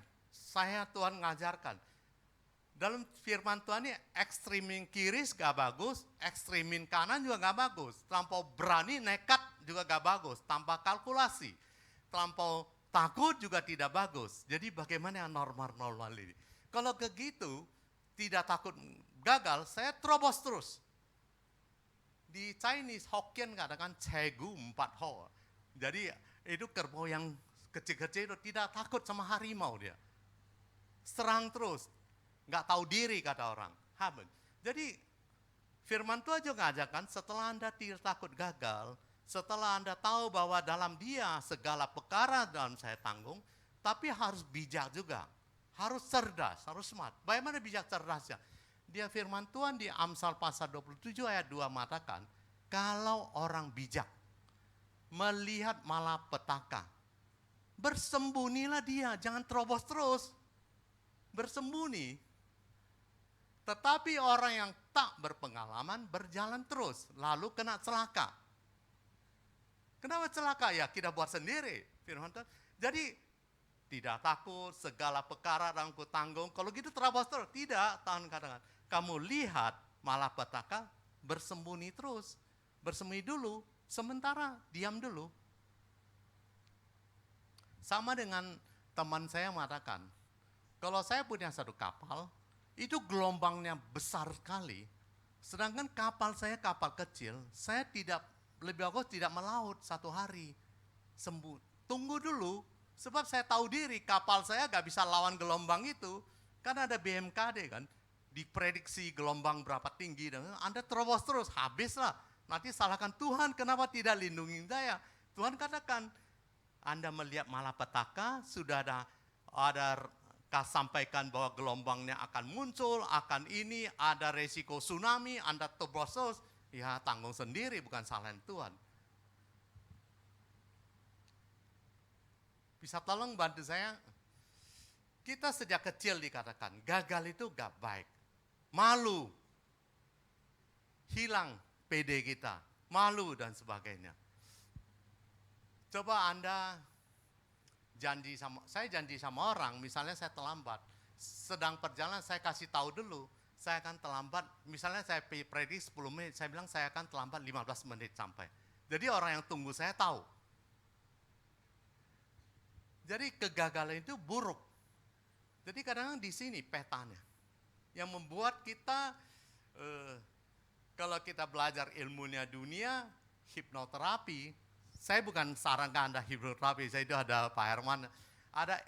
Tuhan ngajarkan. Dalam firman Tuhan ini ekstremin kiri gak bagus, ekstremin kanan juga gak bagus. Terlampau berani, nekat juga gak bagus. Tanpa kalkulasi, terlampau takut juga tidak bagus. Jadi bagaimana yang normal-normal ini? Kalau begitu, tidak takut gagal, saya terobos terus. Di Chinese, Hokkien katakan cegu 4 ho. Jadi itu kerbau yang kecil-kecil itu tidak takut sama harimau dia. Serang terus. Nggak tahu diri kata orang. Jadi firman Tuhan juga ngajarkan setelah Anda tidak takut gagal, setelah Anda tahu bahwa dalam dia segala perkara dalam saya tanggung, tapi harus bijak juga. Harus cerdas, harus smart. Bagaimana bijak cerdasnya? Dia firman Tuhan di Amsal pasal 27 ayat 2 mengatakan, kalau orang bijak melihat malapetaka, bersembunyilah dia, jangan terobos terus. Bersembunyi. Tetapi orang yang tak berpengalaman berjalan terus, lalu kena celaka. Kenapa celaka? Ya kita buat sendiri. Firman Tuhan. Jadi tidak takut, segala perkara yang ku tanggung. Kalau gitu terobos terus. Tidak, Tuhan katakan. Kamu lihat malapetaka, bersembunyi terus. Bersembunyi dulu, sementara diam dulu. Sama dengan teman saya mengatakan, kalau saya punya satu kapal, itu gelombangnya besar sekali. Sedangkan kapal saya kapal kecil, saya lebih bagus tidak melaut satu hari. Tunggu dulu, sebab saya tahu diri kapal saya gak bisa lawan gelombang itu. Kan ada BMKG kan, diprediksi gelombang berapa tinggi. Dan Anda terobos terus, habislah. Nanti salahkan Tuhan, kenapa tidak lindungi saya. Tuhan katakan, Anda melihat malapetaka, sudah ada sampaikan bahwa gelombangnya akan muncul, akan ini, ada resiko tsunami, Anda terobos terus, ya tanggung sendiri, bukan salahin Tuhan. Bisa tolong bantu saya? Kita sejak kecil dikatakan, gagal itu gak baik. Malu. Hilang PD kita. Malu dan sebagainya. Coba Anda saya janji sama orang, misalnya saya terlambat. Sedang perjalanan saya kasih tahu dulu, saya akan terlambat. Misalnya saya prediksi 10 menit, saya bilang saya akan terlambat 15 menit sampai. Jadi orang yang tunggu saya tahu. Jadi kegagalan itu buruk. Jadi kadang-kadang di sini petanya. Yang membuat kita, kalau kita belajar ilmunya dunia, hipnoterapi, saya bukan sarankan Anda hipnoterapi, saya itu ada Pak Herman, ada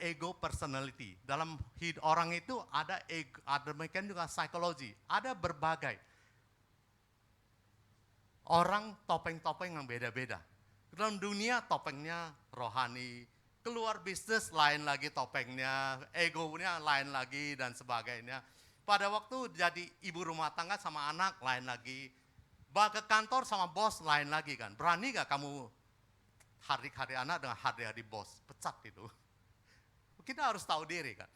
ego personality. Dalam orang itu ada ego, ada demikian juga psikologi, ada berbagai. Orang topeng-topeng yang beda-beda. Dalam dunia topengnya rohani, keluar bisnis lain lagi topengnya, egonya lain lagi dan sebagainya. Pada waktu jadi ibu rumah tangga sama anak lain lagi. Ke kantor sama bos lain lagi kan. Berani gak kamu hari-hari anak dengan hari-hari bos? Pecat itu. Kita harus tahu diri kan.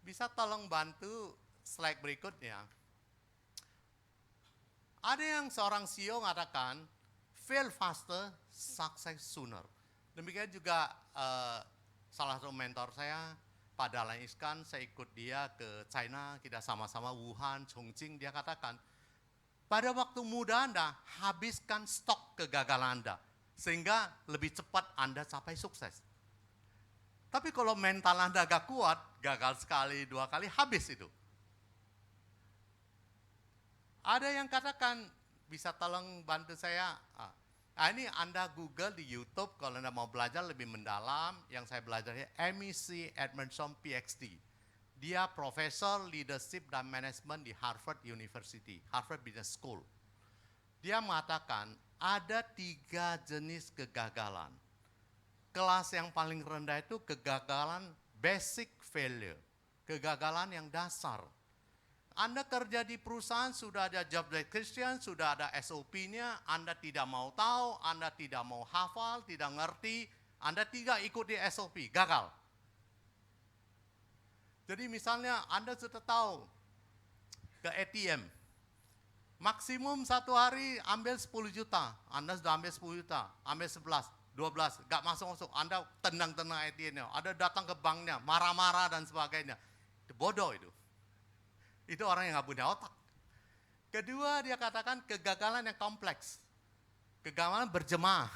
Bisa tolong bantu slide berikutnya. Ada yang seorang CEO mengatakan, fail faster, success sooner. Demikian juga salah satu mentor saya, Pak Dahlan Iskan, saya ikut dia ke China, kita sama-sama Wuhan, Chongqing, dia katakan, pada waktu muda Anda, habiskan stok kegagalan Anda. Sehingga lebih cepat Anda capai sukses. Tapi kalau mental Anda agak kuat, gagal sekali, 2 kali, habis itu. Ada yang katakan, bisa tolong bantu saya. Ini Anda Google di YouTube, kalau Anda mau belajar lebih mendalam, yang saya belajarnya MEC Edmondson PhD. Dia profesor leadership dan management di Harvard University, Harvard Business School. Dia mengatakan ada 3 jenis kegagalan. Kelas yang paling rendah itu kegagalan basic failure, kegagalan yang dasar. Anda kerja di perusahaan, sudah ada job description, sudah ada SOP-nya, Anda tidak mau tahu, Anda tidak mau hafal, tidak ngerti, Anda tidak ikuti SOP, gagal. Jadi misalnya Anda sudah tahu ke ATM, maksimum satu hari ambil 10 juta, Anda sudah ambil 10 juta, ambil 11, 12, gak masuk-masuk, Anda tendang-tendang ATM-nya, Anda datang ke banknya, marah-marah dan sebagainya. Itu bodoh itu. Itu orang yang gak punya otak. Kedua, dia katakan kegagalan yang kompleks. Kegagalan berjemaah.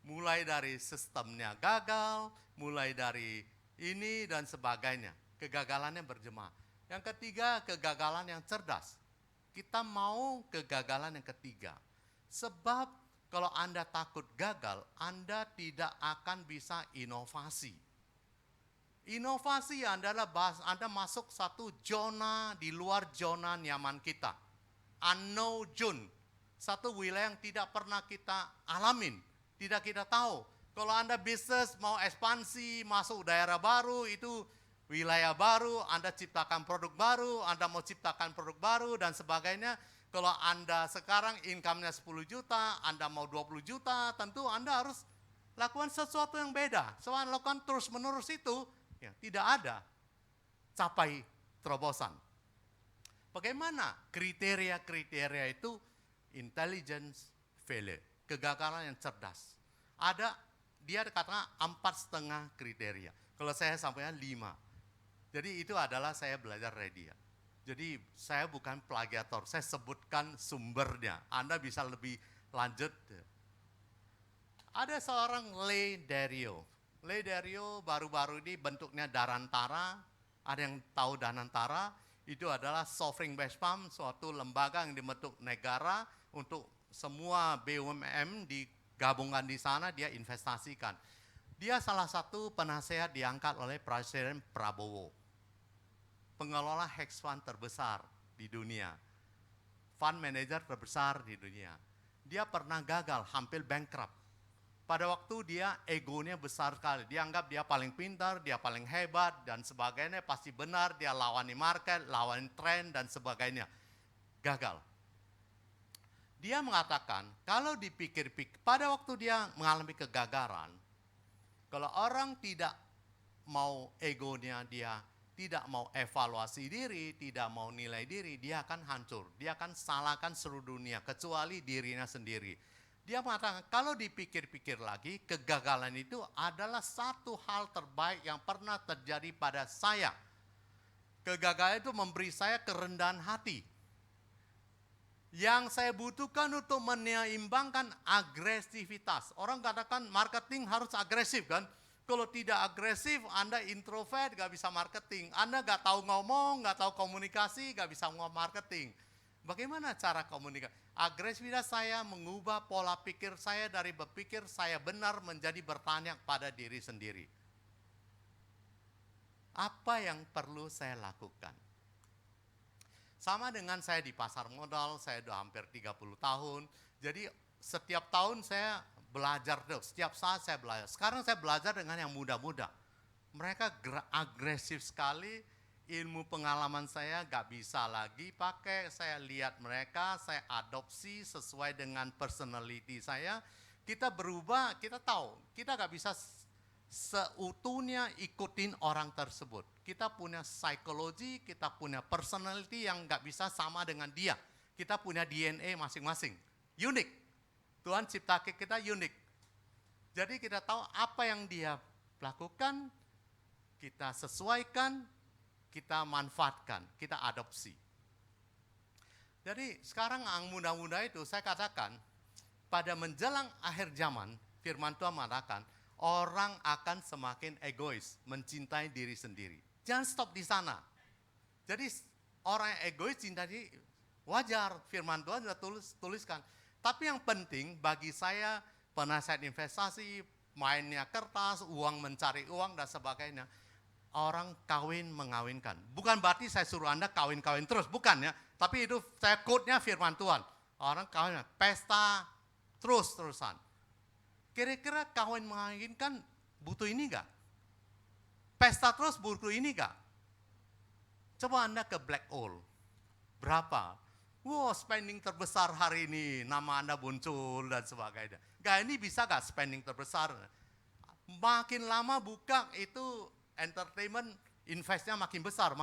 Mulai dari sistemnya gagal, mulai dari ini dan sebagainya. Kegagalannya berjemaah. Yang ketiga, kegagalan yang cerdas. Kita mau kegagalan yang ketiga. Sebab kalau Anda takut gagal, Anda tidak akan bisa inovasi. Inovasi adalah Anda masuk satu zona di luar zona nyaman kita. Unknown zone. Satu wilayah yang tidak pernah kita alamin, tidak kita tahu. Kalau Anda bisnis mau ekspansi, masuk daerah baru, itu wilayah baru, Anda ciptakan produk baru, Anda mau ciptakan produk baru dan sebagainya. Kalau Anda sekarang income-nya 10 juta, Anda mau 20 juta, tentu Anda harus lakukan sesuatu yang beda. Soalnya lakukan terus-menerus itu, ya, tidak ada capai terobosan. Bagaimana kriteria-kriteria itu? Intelligence failure, kegagalan yang cerdas. Ada, dia katakan 4,5 kriteria. Kalau saya sampaikan 5. Jadi itu adalah saya belajar dari dia. Jadi saya bukan plagiator, saya sebutkan sumbernya. Anda bisa lebih lanjut. Ada seorang Ray Dalio. Ray Dalio baru-baru ini bentuknya Danantara. Ada yang tahu Danantara? Itu adalah sovereign wealth fund, suatu lembaga yang dibentuk negara untuk semua BUMN digabungkan di sana, dia investasikan. Dia salah satu penasehat diangkat oleh Presiden Prabowo. Pengelola hedge fund terbesar di dunia. Fund manager terbesar di dunia. Dia pernah gagal, hampir bankrupt. Pada waktu dia egonya besar sekali. Dia anggap dia paling pintar, dia paling hebat, dan sebagainya. Pasti benar, dia lawani market, lawani tren, dan sebagainya. Gagal. Dia mengatakan, kalau dipikir-pikir, pada waktu dia mengalami kegagalan, kalau orang tidak mau egonya, dia tidak mau evaluasi diri, tidak mau nilai diri, dia akan hancur. Dia akan salahkan seluruh dunia, kecuali dirinya sendiri. Dia mengatakan, kalau dipikir-pikir lagi, kegagalan itu adalah satu hal terbaik yang pernah terjadi pada saya. Kegagalan itu memberi saya kerendahan hati. Yang saya butuhkan untuk menyeimbangkan agresivitas. Orang katakan marketing harus agresif kan? Kalau tidak agresif, Anda introvert, gak bisa marketing. Anda gak tahu ngomong, gak tahu komunikasi, gak bisa ngomong marketing. Bagaimana cara komunikasi? Agresivitas saya mengubah pola pikir saya dari berpikir saya benar menjadi bertanya pada diri sendiri. Apa yang perlu saya lakukan? Sama dengan saya di pasar modal, saya sudah hampir 30 tahun. Jadi setiap tahun saya belajar terus, setiap saat saya belajar. Sekarang saya belajar dengan yang muda-muda. Mereka agresif sekali, ilmu pengalaman saya gak bisa lagi pakai. Saya lihat mereka, saya adopsi sesuai dengan personality saya. Kita berubah, kita tahu, kita gak bisa seutuhnya ikutin orang tersebut. Kita punya psikologi, kita punya personality yang gak bisa sama dengan dia. Kita punya DNA masing-masing, unik. Tuhan ciptakan kita unik. Jadi kita tahu apa yang dia lakukan, kita sesuaikan, kita manfaatkan, kita adopsi. Jadi sekarang yang muda-muda itu saya katakan, pada menjelang akhir zaman, firman Tuhan mengatakan, orang akan semakin egois, mencintai diri sendiri. Jangan stop di sana. Jadi orang yang egois cinta diri, wajar, firman Tuhan sudah tuliskan. Tapi yang penting bagi saya, penasihat investasi, mainnya kertas, uang mencari uang dan sebagainya. Orang kawin mengawinkan. Bukan berarti saya suruh Anda kawin-kawin terus, bukan ya. Tapi itu saya quote-nya firman Tuhan. Orang kawin, pesta terus-terusan. Kira-kira kawin mengawinkan butuh ini enggak? Pesta terus butuh ini enggak? Coba Anda ke Black Hole. Berapa? Wow, spending terbesar hari ini, nama Anda muncul dan sebagainya. Ini bisa gak spending terbesar? Makin lama buka itu entertainment investnya makin besar,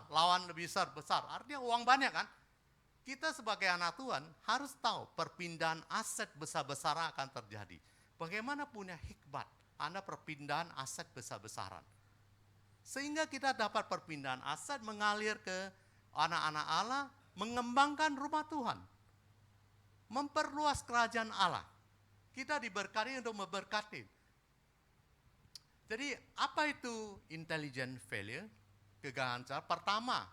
lawan lebih besar. Artinya uang banyak kan? Kita sebagai anak Tuhan harus tahu perpindahan aset besar-besaran akan terjadi. Bagaimana punya hikmat Anda perpindahan aset besar-besaran. Sehingga kita dapat perpindahan aset mengalir ke anak-anak Allah, mengembangkan rumah Tuhan. Memperluas kerajaan Allah. Kita diberkati untuk memberkati. Jadi apa itu intelligent failure? Kegagalan cara. Pertama,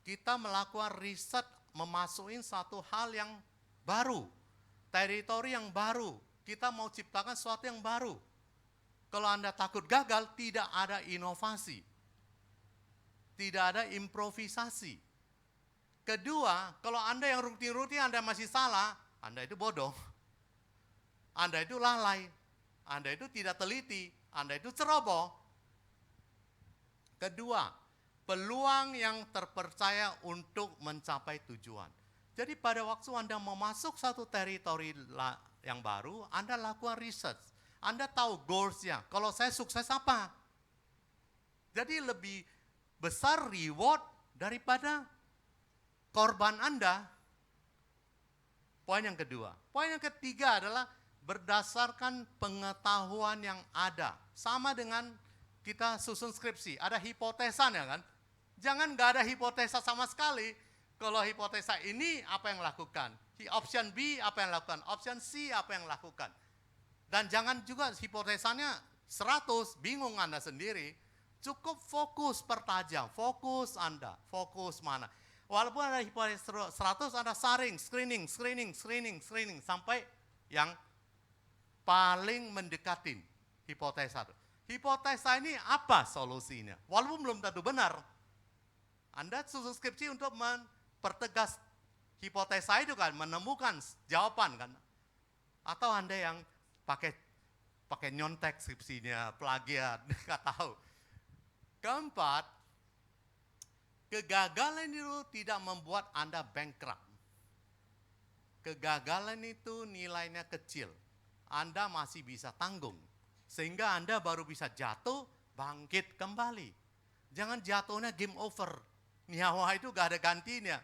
kita melakukan riset memasukin satu hal yang baru. Teritori yang baru. Kita mau ciptakan sesuatu yang baru. Kalau Anda takut gagal, tidak ada inovasi. Tidak ada improvisasi. Kedua, kalau Anda yang rutin-rutin Anda masih salah, Anda itu bodoh. Anda itu lalai. Anda itu tidak teliti. Anda itu ceroboh. Kedua, peluang yang terpercaya untuk mencapai tujuan. Jadi pada waktu Anda mau masuk satu teritori yang baru, Anda lakukan research. Anda tahu goals-nya. Kalau saya sukses apa? Jadi lebih besar reward daripada korban Anda. Poin yang kedua. Poin yang ketiga adalah berdasarkan pengetahuan yang ada. Sama dengan kita susun skripsi, ada hipotesanya kan? Jangan nggak ada hipotesa sama sekali. Kalau hipotesa ini apa yang lakukan? Option B apa yang lakukan? Option C apa yang lakukan? Dan jangan juga hipotesanya 100, bingung Anda sendiri. Cukup fokus pertajam, fokus Anda, fokus mana. Walaupun ada hipotesa 100, Anda screening, sampai yang paling mendekatin hipotesa itu. Hipotesa ini apa solusinya? Walaupun belum tentu benar. Anda susun skripsi untuk mempertegas hipotesa itu kan, menemukan jawaban kan. Atau Anda yang pakai nyontek skripsinya, plagiat, nggak tahu. Keempat, kegagalan itu tidak membuat Anda bankrupt. Kegagalan itu nilainya kecil. Anda masih bisa tanggung. Sehingga Anda baru bisa jatuh, bangkit kembali. Jangan jatuhnya game over. Nyawa itu gak ada gantinya.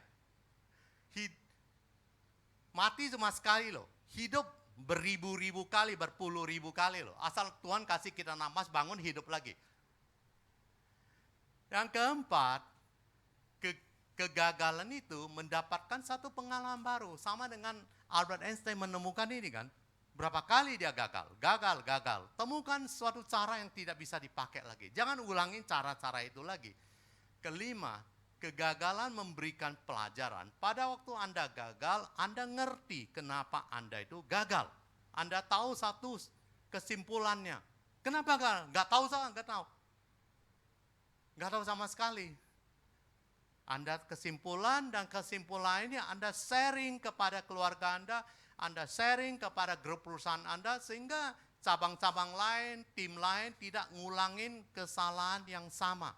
Mati cuma sekali loh. Hidup beribu-ribu kali, berpuluh-ribu kali loh. Asal Tuhan kasih kita napas, bangun, hidup lagi. Yang keempat, kegagalan itu mendapatkan satu pengalaman baru. Sama dengan Albert Einstein menemukan ini kan. Berapa kali dia gagal. Temukan suatu cara yang tidak bisa dipakai lagi. Jangan ulangin cara-cara itu lagi. Kelima, kegagalan memberikan pelajaran. Pada waktu Anda gagal, Anda ngerti kenapa Anda itu gagal. Anda tahu satu kesimpulannya. Kenapa gagal? Nggak tahu. Nggak tahu sama sekali. Anda kesimpulan ini Anda sharing kepada keluarga Anda sharing kepada grup perusahaan Anda, sehingga cabang-cabang lain, tim lain tidak ngulangin kesalahan yang sama.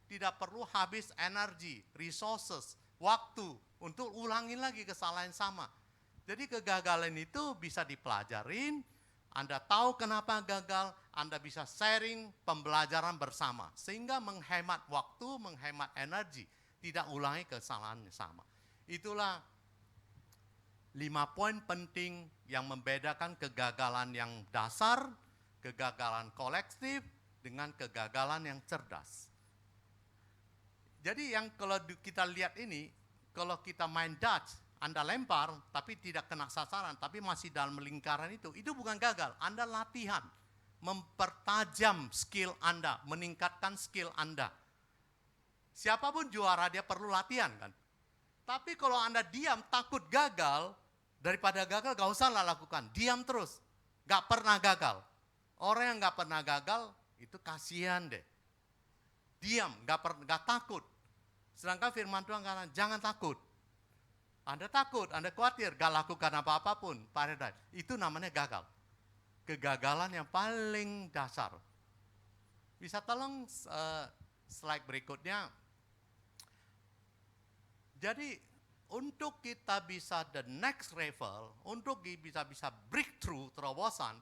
Tidak perlu habis energi, resources, waktu untuk ulangin lagi kesalahan yang sama. Jadi kegagalan itu bisa dipelajarin, Anda tahu kenapa gagal, Anda bisa sharing pembelajaran bersama. Sehingga menghemat waktu, menghemat energi, tidak ulangi kesalahan yang sama. Itulah 5 poin penting yang membedakan kegagalan yang dasar, kegagalan kolektif, dengan kegagalan yang cerdas. Jadi yang kalau kita lihat ini, kalau kita main Dutch, Anda lempar tapi tidak kena sasaran, tapi masih dalam lingkaran itu bukan gagal. Anda latihan, mempertajam skill Anda, meningkatkan skill Anda. Siapapun juara dia perlu latihan kan. Tapi kalau Anda diam, takut gagal, daripada gagal gak usah lah lakukan. Diam terus, gak pernah gagal. Orang yang gak pernah gagal, itu kasihan deh. Diam, gak takut. Sedangkan firman Tuhan katakan, jangan takut. Anda takut, Anda khawatir, gak lakukan apa-apapun. Itu namanya gagal. Kegagalan yang paling dasar. Bisa tolong slide berikutnya. Jadi, untuk kita bisa the next level, untuk bisa breakthrough, terobosan,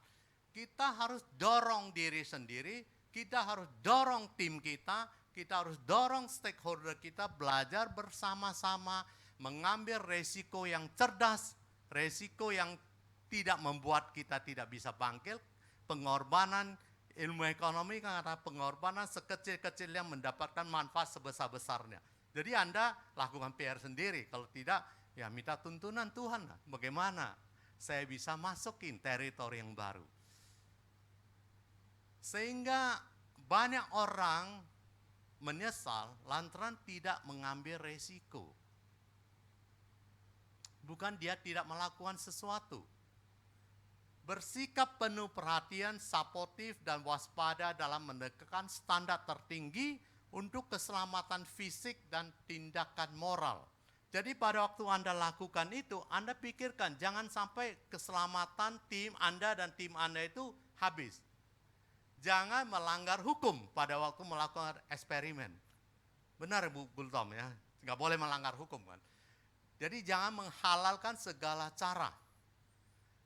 kita harus dorong diri sendiri Kita harus dorong tim kita harus dorong stakeholder kita belajar bersama-sama, mengambil resiko yang cerdas, resiko yang tidak membuat kita tidak bisa bangkit, pengorbanan ilmu ekonomi kan ada pengorbanan sekecil-kecilnya mendapatkan manfaat sebesar-besarnya. Jadi Anda lakukan PR sendiri, kalau tidak ya minta tuntunan Tuhan. Bagaimana saya bisa masukin teritori yang baru. Sehingga banyak orang menyesal lantaran tidak mengambil resiko. Bukan dia tidak melakukan sesuatu. Bersikap penuh perhatian, suportif, dan waspada dalam menegakkan standar tertinggi untuk keselamatan fisik dan tindakan moral. Jadi pada waktu Anda lakukan itu, Anda pikirkan jangan sampai keselamatan tim Anda dan tim Anda itu habis. Jangan melanggar hukum pada waktu melakukan eksperimen. Benar Bu Gultom ya, nggak boleh melanggar hukum kan. Jadi jangan menghalalkan segala cara.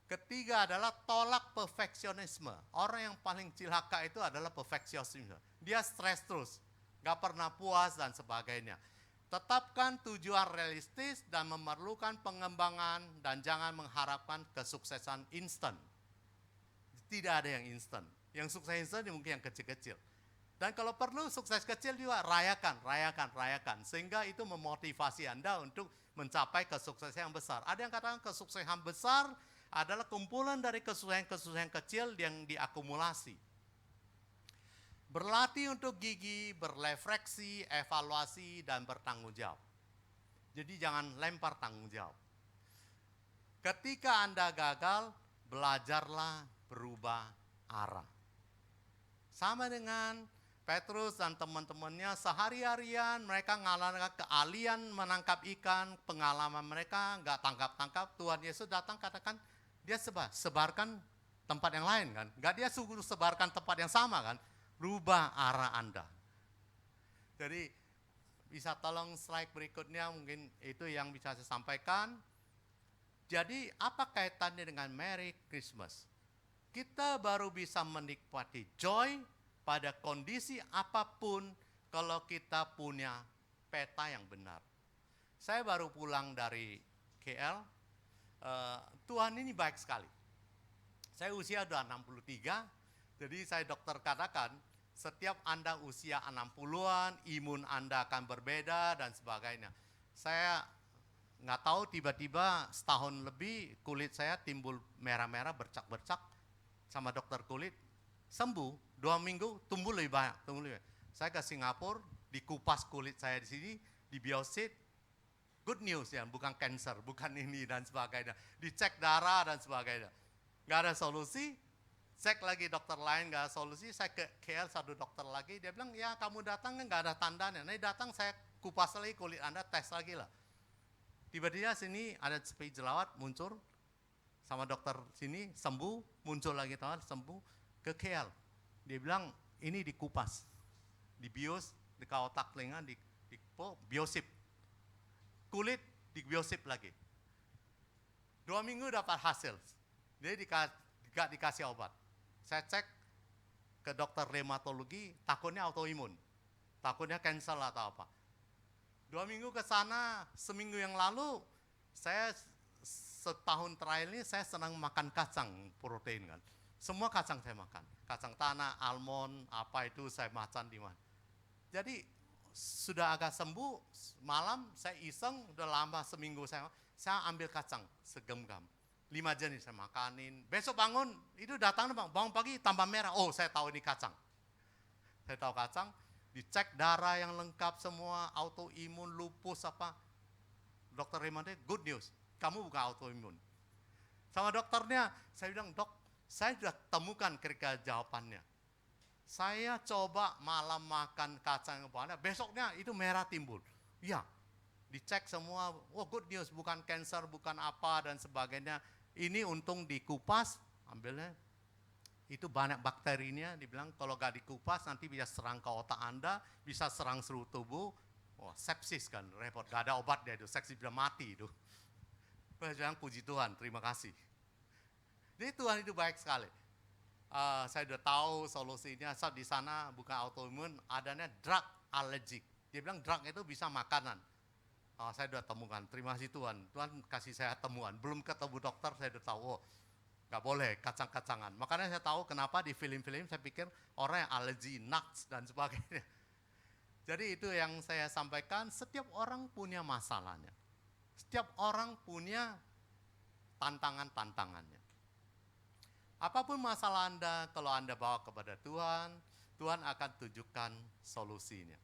Ketiga adalah tolak perfeksionisme. Orang yang paling cilaka itu adalah perfeksionisme. Dia stres terus, nggak pernah puas dan sebagainya. Tetapkan tujuan realistis dan memerlukan pengembangan dan jangan mengharapkan kesuksesan instan. Tidak ada yang instan. Yang sukses instan mungkin yang kecil-kecil. Dan kalau perlu sukses kecil juga rayakan. Sehingga itu memotivasi Anda untuk mencapai kesuksesan yang besar. Ada yang katakan kesuksesan besar adalah kumpulan dari kesuksesan kecil yang diakumulasi. Berlatih untuk gigih, berefleksi, evaluasi, dan bertanggung jawab. Jadi jangan lempar tanggung jawab. Ketika Anda gagal, belajarlah berubah arah. Sama dengan Petrus dan teman-temannya sehari-harian mereka mengalami keahlian menangkap ikan, pengalaman mereka nggak tangkap-tangkap, Tuhan Yesus datang katakan dia sebarkan tempat yang lain kan, nggak dia suruh sebarkan tempat yang sama kan, rubah arah Anda. Jadi bisa tolong slide berikutnya mungkin itu yang bisa saya sampaikan. Jadi apa kaitannya dengan Merry Christmas? Kita baru bisa menikmati joy pada kondisi apapun kalau kita punya peta yang benar. Saya baru pulang dari KL, Tuhan ini baik sekali. Saya usia sudah 63, jadi saya dokter katakan, setiap Anda usia 60-an, imun Anda akan berbeda dan sebagainya. Saya nggak tahu tiba-tiba setahun lebih kulit saya timbul merah-merah, bercak-bercak. Sama dokter kulit, sembuh, 2 minggu tumbuh lebih banyak. Saya ke Singapura, dikupas kulit saya di sini, di biosit, good news ya, bukan cancer, bukan ini dan sebagainya. Dicek darah dan sebagainya. Nggak ada solusi, cek lagi dokter lain nggak ada solusi, saya ke KL satu dokter lagi, dia bilang ya kamu datang nggak ada tandanya. Nah datang saya kupas lagi kulit Anda, tes lagi lah. Tiba-tiba sini ada sepi jelawat muncul, sama dokter sini sembuh, muncul lagi teman sembuh ke KL. Dia bilang ini dikupas, dibios, di otak telinga, di biosip, kulit di biosip lagi. 2 minggu dapat hasil, dia gak dikasih obat. Saya cek ke dokter reumatologi, takutnya autoimun, takutnya cancel atau apa. 2 minggu ke sana, seminggu yang lalu saya setahun terakhir ini saya senang makan kacang protein kan. Semua kacang saya makan. Kacang tanah, almond, apa itu saya makan di mana. Jadi sudah agak sembuh, malam saya iseng, udah lama seminggu saya ambil kacang segenggam. 5 jenis saya makanin. Besok bangun, itu datang bangun pagi tambah merah. Oh saya tahu ini kacang. Saya tahu kacang, dicek darah yang lengkap semua, autoimun, lupus apa. Dokter Raymond, good news. Kamu bukan autoimun. Sama dokternya, saya bilang, dok, saya sudah temukan kira-kira jawabannya. Saya coba malam makan kacang kepala, besoknya itu merah timbul. Ya, dicek semua, oh good news, bukan cancer, bukan apa dan sebagainya. Ini untung dikupas, ambilnya. Itu banyak bakterinya, dibilang kalau gak dikupas nanti bisa serang ke otak Anda, bisa serang seluruh tubuh. Wah, sepsis kan, repot, gak ada obatnya itu, sepsis bisa mati itu. Jangan puji Tuhan, terima kasih. Jadi Tuhan itu baik sekali. saya udah tahu solusinya. Di sana bukan autoimun, adanya drug allergic. Dia bilang drug itu bisa makanan. Saya udah temukan, terima kasih Tuhan. Tuhan kasih saya temuan. Belum ketemu dokter, saya udah tahu, nggak boleh kacang-kacangan. Makanya saya tahu kenapa di film-film saya pikir orang yang alergi nuts dan sebagainya. Jadi itu yang saya sampaikan, setiap orang punya masalahnya. Setiap orang punya tantangan-tantangannya. Apapun masalah Anda, kalau Anda bawa kepada Tuhan, Tuhan akan tunjukkan solusinya.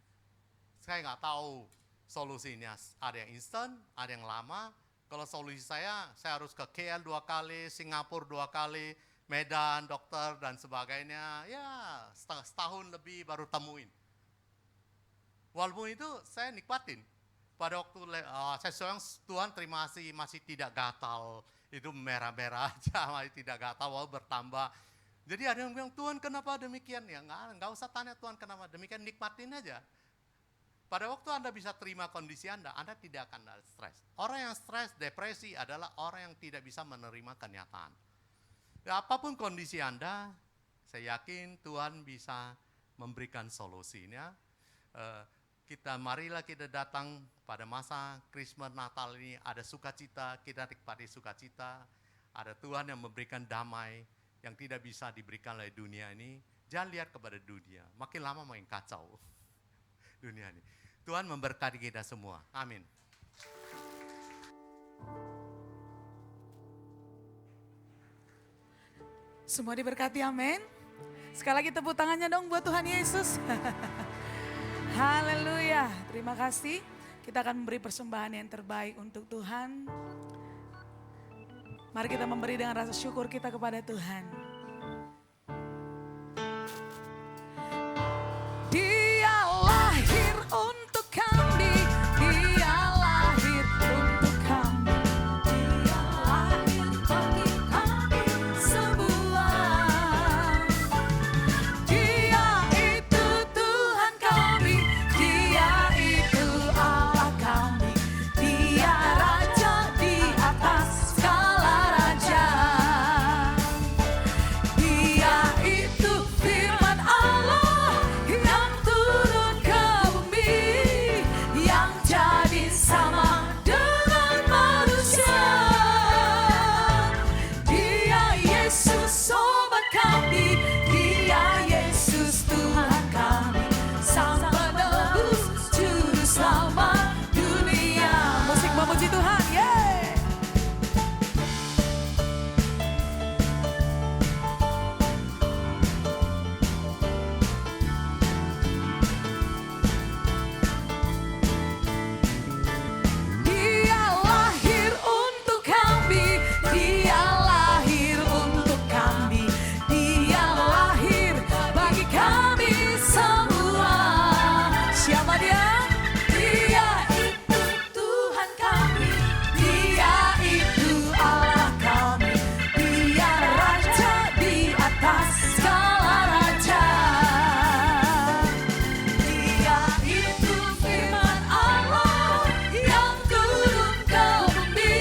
Saya nggak tahu solusinya, ada yang instan, ada yang lama. Kalau solusi saya harus ke KL 2 kali, Singapura 2 kali, Medan, dokter, dan sebagainya. Ya, setahun lebih baru temuin. Walaupun itu saya nikmatin. Pada waktu saya sayang Tuhan terima kasih masih tidak gatal. Itu merah-merah aja, masih tidak gatal, walaupun bertambah. Jadi ada yang bilang, Tuhan kenapa demikian? Ya nggak usah tanya Tuhan kenapa demikian, nikmatin aja. Pada waktu Anda bisa terima kondisi Anda tidak akan ada stres. Orang yang stres, depresi adalah orang yang tidak bisa menerima kenyataan. Ya, apapun kondisi Anda, saya yakin Tuhan bisa memberikan solusinya. Marilah kita datang pada masa Christmas Natal ini, ada sukacita, kita nikmati sukacita. Ada Tuhan yang memberikan damai yang tidak bisa diberikan oleh dunia ini. Jangan lihat kepada dunia, makin lama makin kacau dunia ini. Tuhan memberkati kita semua. Amin. Semua diberkati, amin. Sekali lagi tepuk tangannya dong buat Tuhan Yesus. Haleluya, terima kasih. Kita akan memberi persembahan yang terbaik untuk Tuhan. Mari kita memberi dengan rasa syukur kita kepada Tuhan. Dia lahir untuk kami, Dia lahir untuk kami, Dia lahir bagi kami semua. Dia itu Tuhan kami, Dia itu Allah kami, Dia Raja di atas segala raja. Dia itu firman Allah yang turun ke bumi, yang jadi sama dengan manusia. Dia Yesus sobat kami, Dia Yesus Tuhan kami, Sang Penebus Juru Selamat dunia. Musik memuji Tuhan, yeay! Dia lahir untuk kami, Dia lahir untuk kami, Dia lahir bagi kami semua. Siapa Dia? Dia itu Tuhan kami, Dia itu Allah kami, Dia Raja di atas segala raja. Dia itu firman Allah yang turun ke bumi,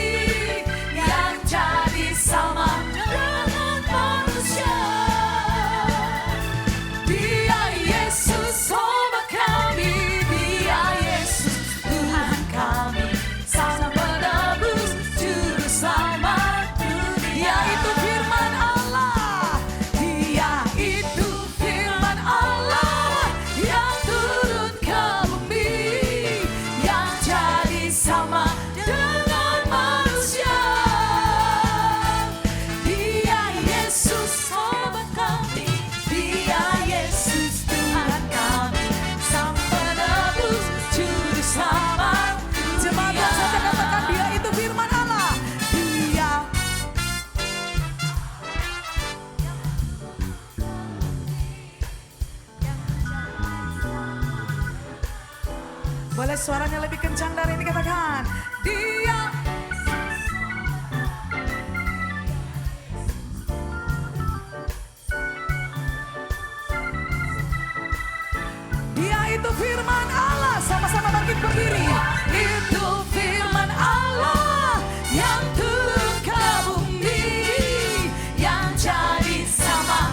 yang jadi sama dengan manusia. Dia Yesus sobat kami, Dia Yesus Tuhan kami, Sang Penebus Juru Selamat dunia. Dia itu firman Allah, Dia itu firman Allah yang turun ke bumi, yang jadi sama dengan manusia. Dia Yesus sobat kami, Dia Yesus Tuhan kami, Sang Penebus Juru Selamat dunia. Jemaat yang saya katakan, Dia itu firman Allah. Dia boleh suaranya lebih kencang dari ini, katakan Dia. Dia itu firman Allah, sama-sama bangkit berdiri. Itu firman Allah yang turun ke bumi, yang jadi sama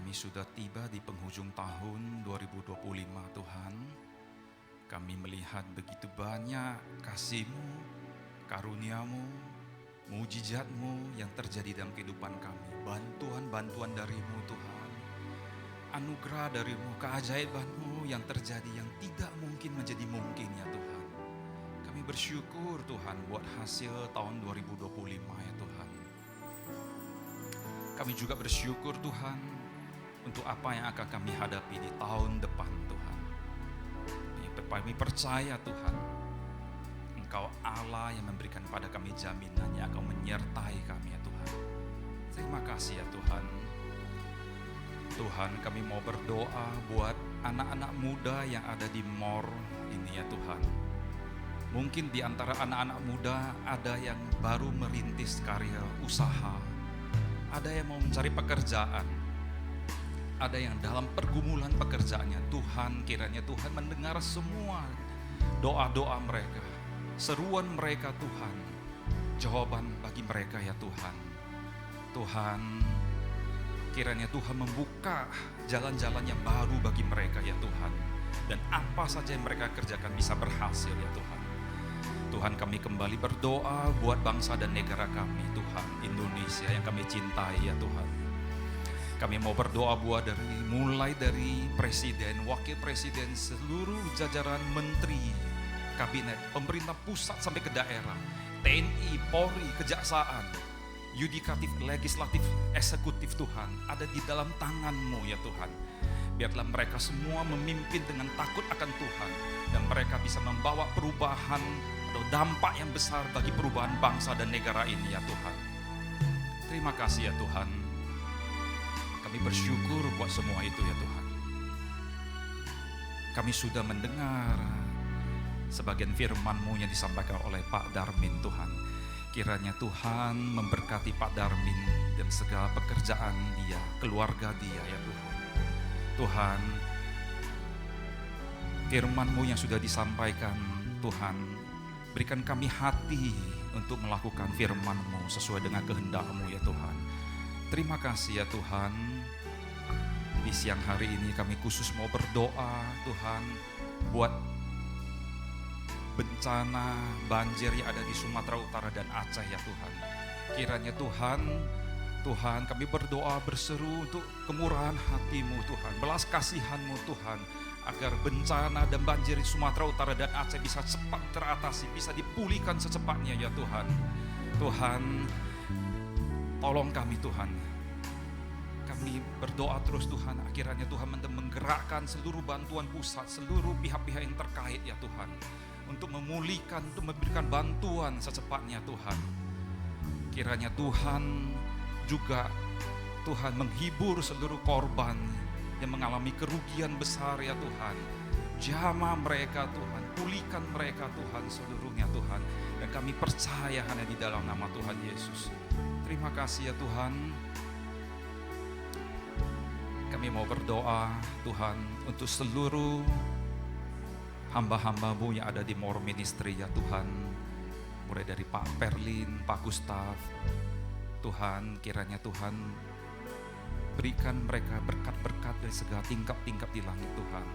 Kami sudah tiba di penghujung tahun 2025 Tuhan. Kami melihat begitu banyak kasih-Mu, karunia-Mu, mujizat-Mu yang terjadi dalam kehidupan kami. Bantuan-bantuan dari-Mu Tuhan. Anugerah dari-Mu, keajaiban-Mu yang terjadi yang tidak mungkin menjadi mungkin ya Tuhan. Kami bersyukur Tuhan buat hasil tahun 2025 ya Tuhan. Kami juga bersyukur Tuhan untuk apa yang akan kami hadapi di tahun depan Tuhan. Kami percaya Tuhan, Engkau Allah yang memberikan pada kami jaminan yang akan menyertai kami ya Tuhan. Terima kasih ya Tuhan. Tuhan, kami mau berdoa buat anak-anak muda yang ada di MOR ini ya Tuhan. Mungkin di antara anak-anak muda ada yang baru merintis karya usaha, ada yang mau mencari pekerjaan, ada yang dalam pergumulan pekerjaannya. Tuhan, kiranya Tuhan mendengar semua doa-doa mereka, seruan mereka Tuhan, jawaban bagi mereka ya Tuhan. Tuhan, kiranya Tuhan membuka jalan-jalan yang baru bagi mereka ya Tuhan. Dan apa saja yang mereka kerjakan bisa berhasil ya Tuhan. Tuhan, kami kembali berdoa buat bangsa dan negara kami Tuhan, Indonesia yang kami cintai ya Tuhan. Kami mau berdoa buat mulai dari presiden, wakil presiden, seluruh jajaran menteri, kabinet, pemerintah pusat sampai ke daerah, TNI, Polri, kejaksaan, yudikatif, legislatif, eksekutif Tuhan, ada di dalam tangan-Mu ya Tuhan. Biarlah mereka semua memimpin dengan takut akan Tuhan, dan mereka bisa membawa perubahan atau dampak yang besar bagi perubahan bangsa dan negara ini ya Tuhan. Terima kasih ya Tuhan. Kami bersyukur buat semua itu ya Tuhan. Kami sudah mendengar sebagian firman-Mu yang disampaikan oleh Pak Darmin Tuhan. Kiranya Tuhan memberkati Pak Darmin dan segala pekerjaan dia, keluarga dia ya Tuhan. Tuhan, firman-Mu yang sudah disampaikan Tuhan, berikan kami hati untuk melakukan firman-Mu sesuai dengan kehendak-Mu ya Tuhan. Terima kasih ya Tuhan. Di siang hari ini kami khusus mau berdoa Tuhan buat bencana banjir yang ada di Sumatera Utara dan Aceh ya Tuhan. Kiranya Tuhan kami berdoa berseru untuk kemurahan hati-Mu Tuhan, belas kasihan-Mu Tuhan, agar bencana dan banjir di Sumatera Utara dan Aceh bisa cepat teratasi, bisa dipulihkan secepatnya ya Tuhan. Tuhan, tolong kami Tuhan. Kami berdoa terus Tuhan, akhirnya Tuhan menggerakkan seluruh bantuan pusat, seluruh pihak-pihak yang terkait ya Tuhan, untuk memulihkan, untuk memberikan bantuan secepatnya Tuhan. Kiranya Tuhan juga Tuhan menghibur seluruh korban yang mengalami kerugian besar ya Tuhan. Jamah mereka Tuhan, pulihkan mereka Tuhan seluruhnya Tuhan. Dan kami percaya hanya di dalam nama Tuhan Yesus. Terima kasih ya Tuhan. Kami mau berdoa Tuhan untuk seluruh hamba-hamba-Mu yang ada di MOR Ministry ya Tuhan. Mulai dari Pak Perlin, Pak Gustaf. Tuhan, kiranya Tuhan berikan mereka berkat-berkat dari segala tingkap-tingkap di langit Tuhan.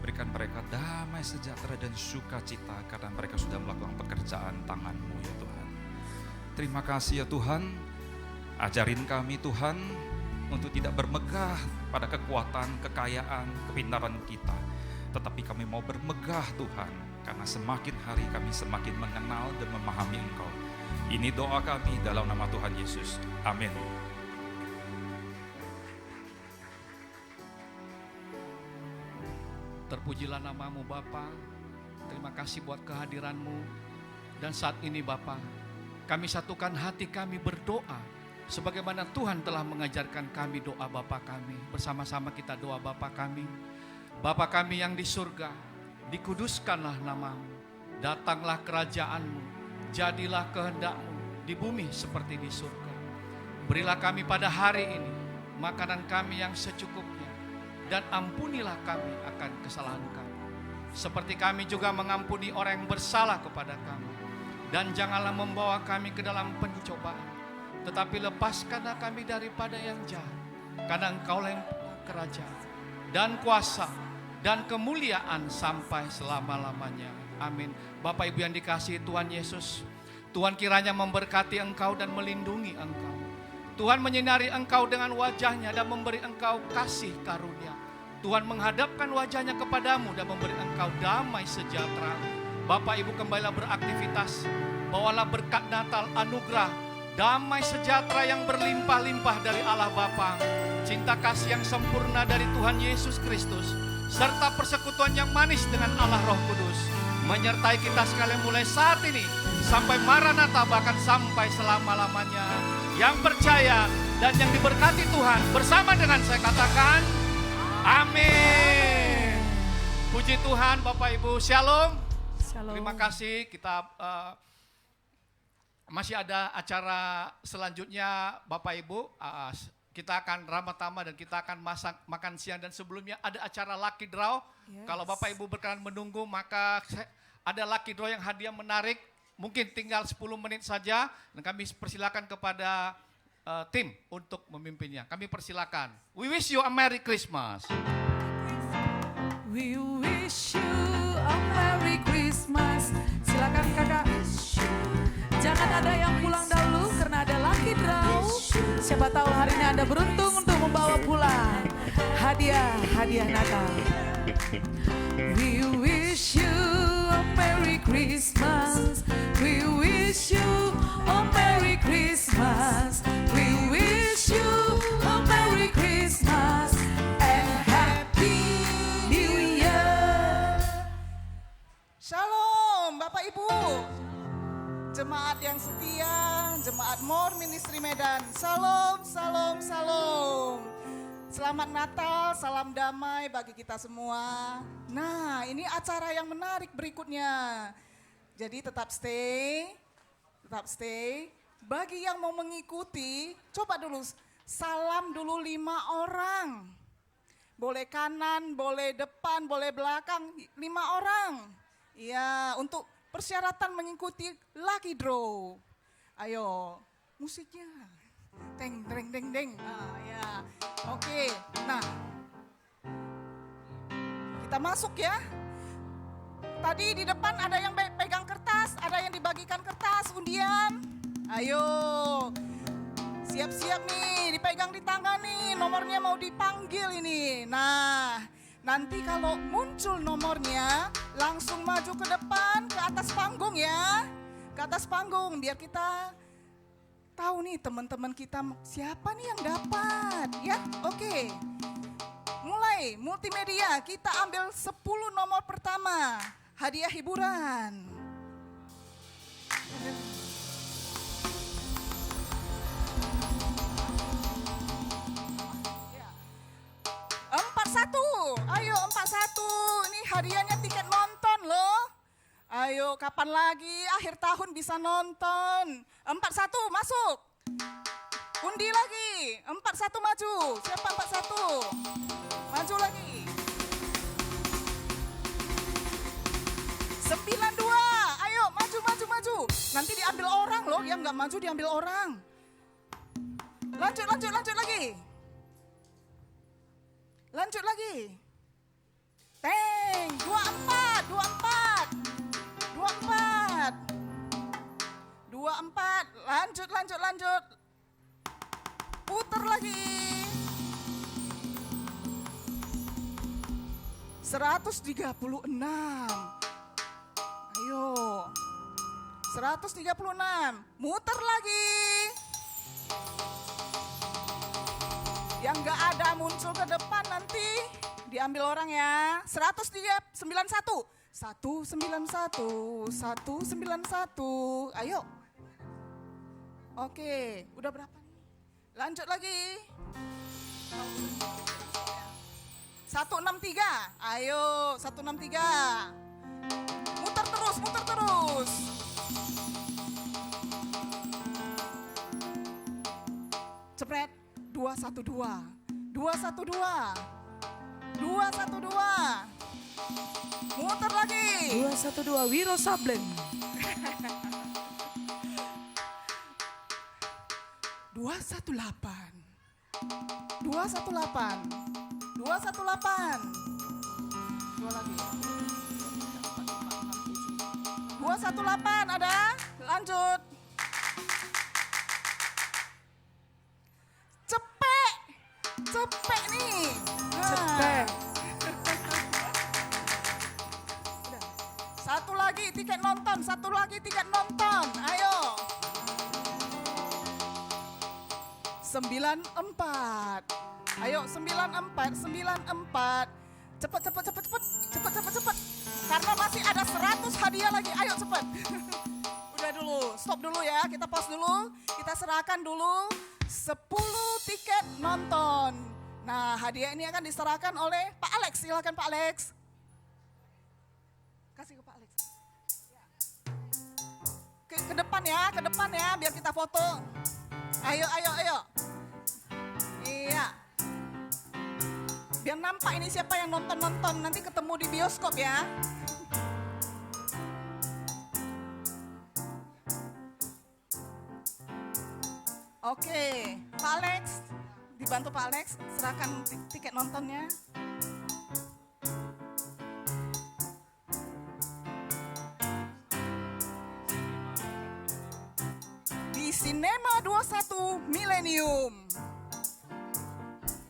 Berikan mereka damai sejahtera dan sukacita karena mereka sudah melakukan pekerjaan tangan-Mu ya Tuhan. Terima kasih ya Tuhan. Ajarin kami Tuhan untuk tidak bermegah pada kekuatan, kekayaan, kepintaran kita. Tetapi kami mau bermegah Tuhan, karena semakin hari kami semakin mengenal dan memahami Engkau. Ini doa kami dalam nama Tuhan Yesus. Amin. Terpujilah nama-Mu Bapa. Terima kasih buat kehadiran-Mu. Dan saat ini Bapa, kami satukan hati kami berdoa sebagaimana Tuhan telah mengajarkan kami doa Bapa kami. Bersama-sama kita doa Bapa kami. Bapa kami yang di surga, dikuduskanlah nama-Mu. Datanglah kerajaan-Mu, jadilah kehendak-Mu di bumi seperti di surga. Berilah kami pada hari ini makanan kami yang secukupnya, dan ampunilah kami akan kesalahan kami, seperti kami juga mengampuni orang yang bersalah kepada kami. Dan janganlah membawa kami ke dalam pencobaan, tetapi lepaskanlah kami daripada yang jahat. Karena Engkaulah yang kerajaan dan kuasa dan kemuliaan sampai selama-lamanya. Amin. Bapak Ibu yang dikasihi Tuhan Yesus, Tuhan kiranya memberkati engkau dan melindungi engkau. Tuhan menyinari engkau dengan wajahnya dan memberi engkau kasih karunia. Tuhan menghadapkan wajahnya kepadamu dan memberi engkau damai sejahtera. Bapak Ibu kembalilah beraktivitas. Bawalah berkat Natal, anugerah, damai sejahtera yang berlimpah-limpah dari Allah Bapa, cinta kasih yang sempurna dari Tuhan Yesus Kristus, serta persekutuan yang manis dengan Allah Roh Kudus, menyertai kita sekalian mulai saat ini, sampai Maranatha, bahkan sampai selama-lamanya. Yang percaya dan yang diberkati Tuhan, bersama dengan saya katakan, amin. Puji Tuhan Bapak Ibu, shalom. Shalom. Terima kasih, kita masih ada acara selanjutnya Bapak Ibu. Kita akan ramah tamah dan kita akan makan siang, dan sebelumnya ada acara lucky draw. Yes. Kalau Bapak Ibu berkenan menunggu, maka ada lucky draw yang hadiah menarik. Mungkin tinggal 10 menit saja dan kami persilakan kepada tim untuk memimpinnya. Kami persilakan. We wish you a Merry Christmas. We wish you a Merry Christmas. Silakan kakak. Jangan ada yang pulang dahulu karena ada lucky draw. Siapa tahu hari ini Anda beruntung untuk membawa pulang hadiah Natal. We wish you a Merry Christmas. We wish you a Merry Christmas. We wish you a Merry Christmas and Happy New Year. Shalom Bapak Ibu, jemaat yang setia, jemaat More Ministry Medan. Shalom, shalom, shalom. Selamat Natal, salam damai bagi kita semua. Nah, ini acara yang menarik berikutnya. Jadi tetap stay. Bagi yang mau mengikuti, coba dulu salam dulu 5 orang. Boleh kanan, boleh depan, boleh belakang, 5 orang. Iya, untuk persyaratan mengikuti lucky draw. Ayo, musiknya. Teng, deng, deng, deng. Nah, ya. Oke, nah. Kita masuk ya. Tadi di depan ada yang pegang kertas, ada yang dibagikan kertas, undian. Ayo, siap-siap nih, dipegang di tangan nih, nomornya mau dipanggil ini. Nah, nanti kalau muncul nomornya, langsung maju ke depan, ke atas panggung ya. Ke atas panggung, biar kita tahu nih teman-teman kita siapa nih yang dapat. Ya, oke. Mulai, multimedia, kita ambil 10 nomor pertama. Hadiah hiburan. 41, ayo 41, ini hadiahnya tiket nonton loh. Ayo kapan lagi akhir tahun bisa nonton. 41 masuk. Undi lagi, 41 maju. Siapa 41? Maju lagi. 92, ayo maju. Nanti diambil orang loh, yang nggak maju diambil orang. Lanjut lagi. Lanjut lagi. Teng, 24. 24. Lanjut. Puter lagi. 136. Ayo. 136. Muter lagi. Yang nggak ada muncul ke depan nanti diambil orang ya. 191. 191. Ayo. Oke, udah berapa nih? Lanjut lagi. 163. Ayo, 163. Muter terus. Cepret. 212. 212. Muter lagi. 212 Wiro Sableng. 218. 218. Dua lagi. 218 ada? Lanjut. Cepet. Cepet nih. Cepet. Satu lagi tiket nonton, satu lagi tiket nonton. Ayo. 94. Ayo 94. Cepet. Karena masih ada 100 hadiah lagi. Ayo cepet. Udah dulu, stop dulu ya. Kita pause dulu. Kita serahkan dulu 10 tiket nonton. Nah, hadiah ini akan diserahkan oleh Pak Alex. Silakan Pak Alex. Kasih ke Pak Alex. Ke depan ya, biar kita foto. Ayo. Iya. Biar nampak ini siapa yang nonton. Nanti ketemu di bioskop ya. Oke, Pak Alex. Dibantu Pak Alex, serahkan tiket nontonnya. Di Cinema 21 Millennium.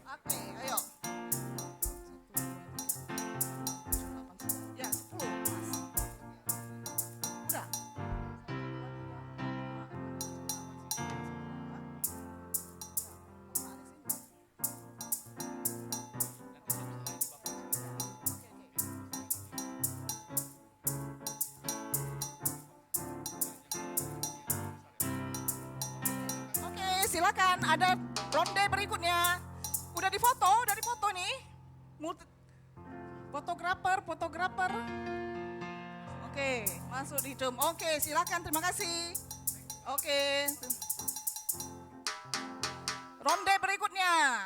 Oke, ayo. 1, 2, 3, 4, 5, 6, 7, 8, 9. Ya, 10, Mas. Udah. Oke, silakan. Ada ronde berikutnya. Udah difoto nih. Fotografer. Oke, masuk di zoom. Oke, silakan. Terima kasih. Oke. Ronde berikutnya.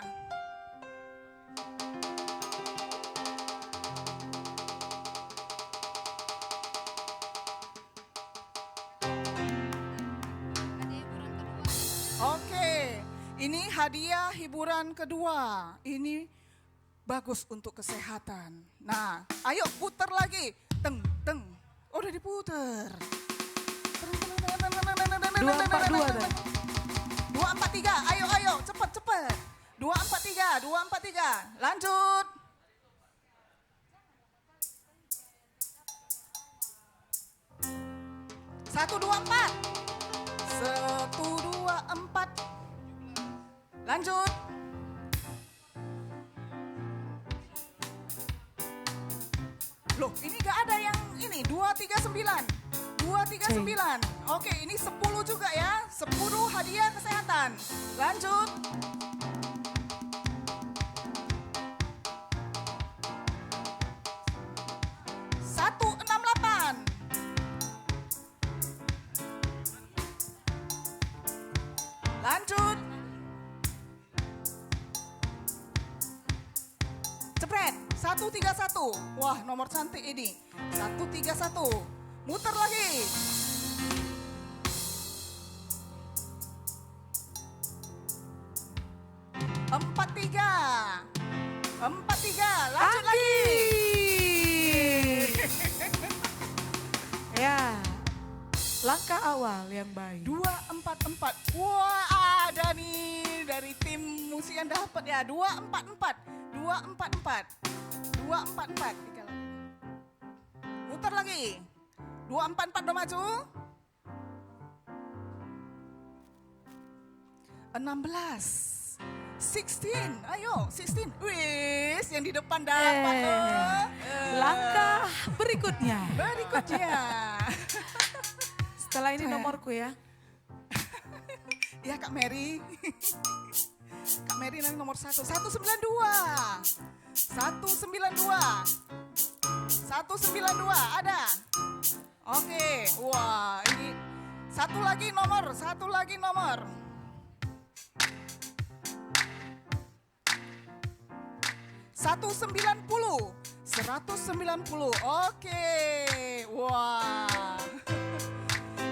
Oke, ini hadiah hiburan kedua. Ini bagus untuk kesehatan. Nah, ayo putar lagi. Teng. Oh, udah diputer. 242 dah. 243. Ayo, cepet. 243. Lanjut. Satu, dua, empat. Lanjut. Loh, ini gak ada yang ini. 239. Oke, ini 10 juga ya. 10 hadiah kesehatan. Lanjut. Satu, 68. Lanjut. Cepret. 131. Wah, nomor cantik ini. 131. Muter lagi. 43. Lanjut lagi. Ya. Langkah awal yang baik. 244. Wah, ada nih dari tim Musian dapat ya. 244. 244. Muter lagi. 244 udah maju. 16. 16. Ayo, 16. Wis, yang di depan dapat. Langkah berikutnya. Setelah ini nomorku ya. Ya Kak Mary. Kak Mary nanti nomor 1. 192. 192 ada. Oke. Wah, ini satu lagi nomor. 190. Oke. Wah.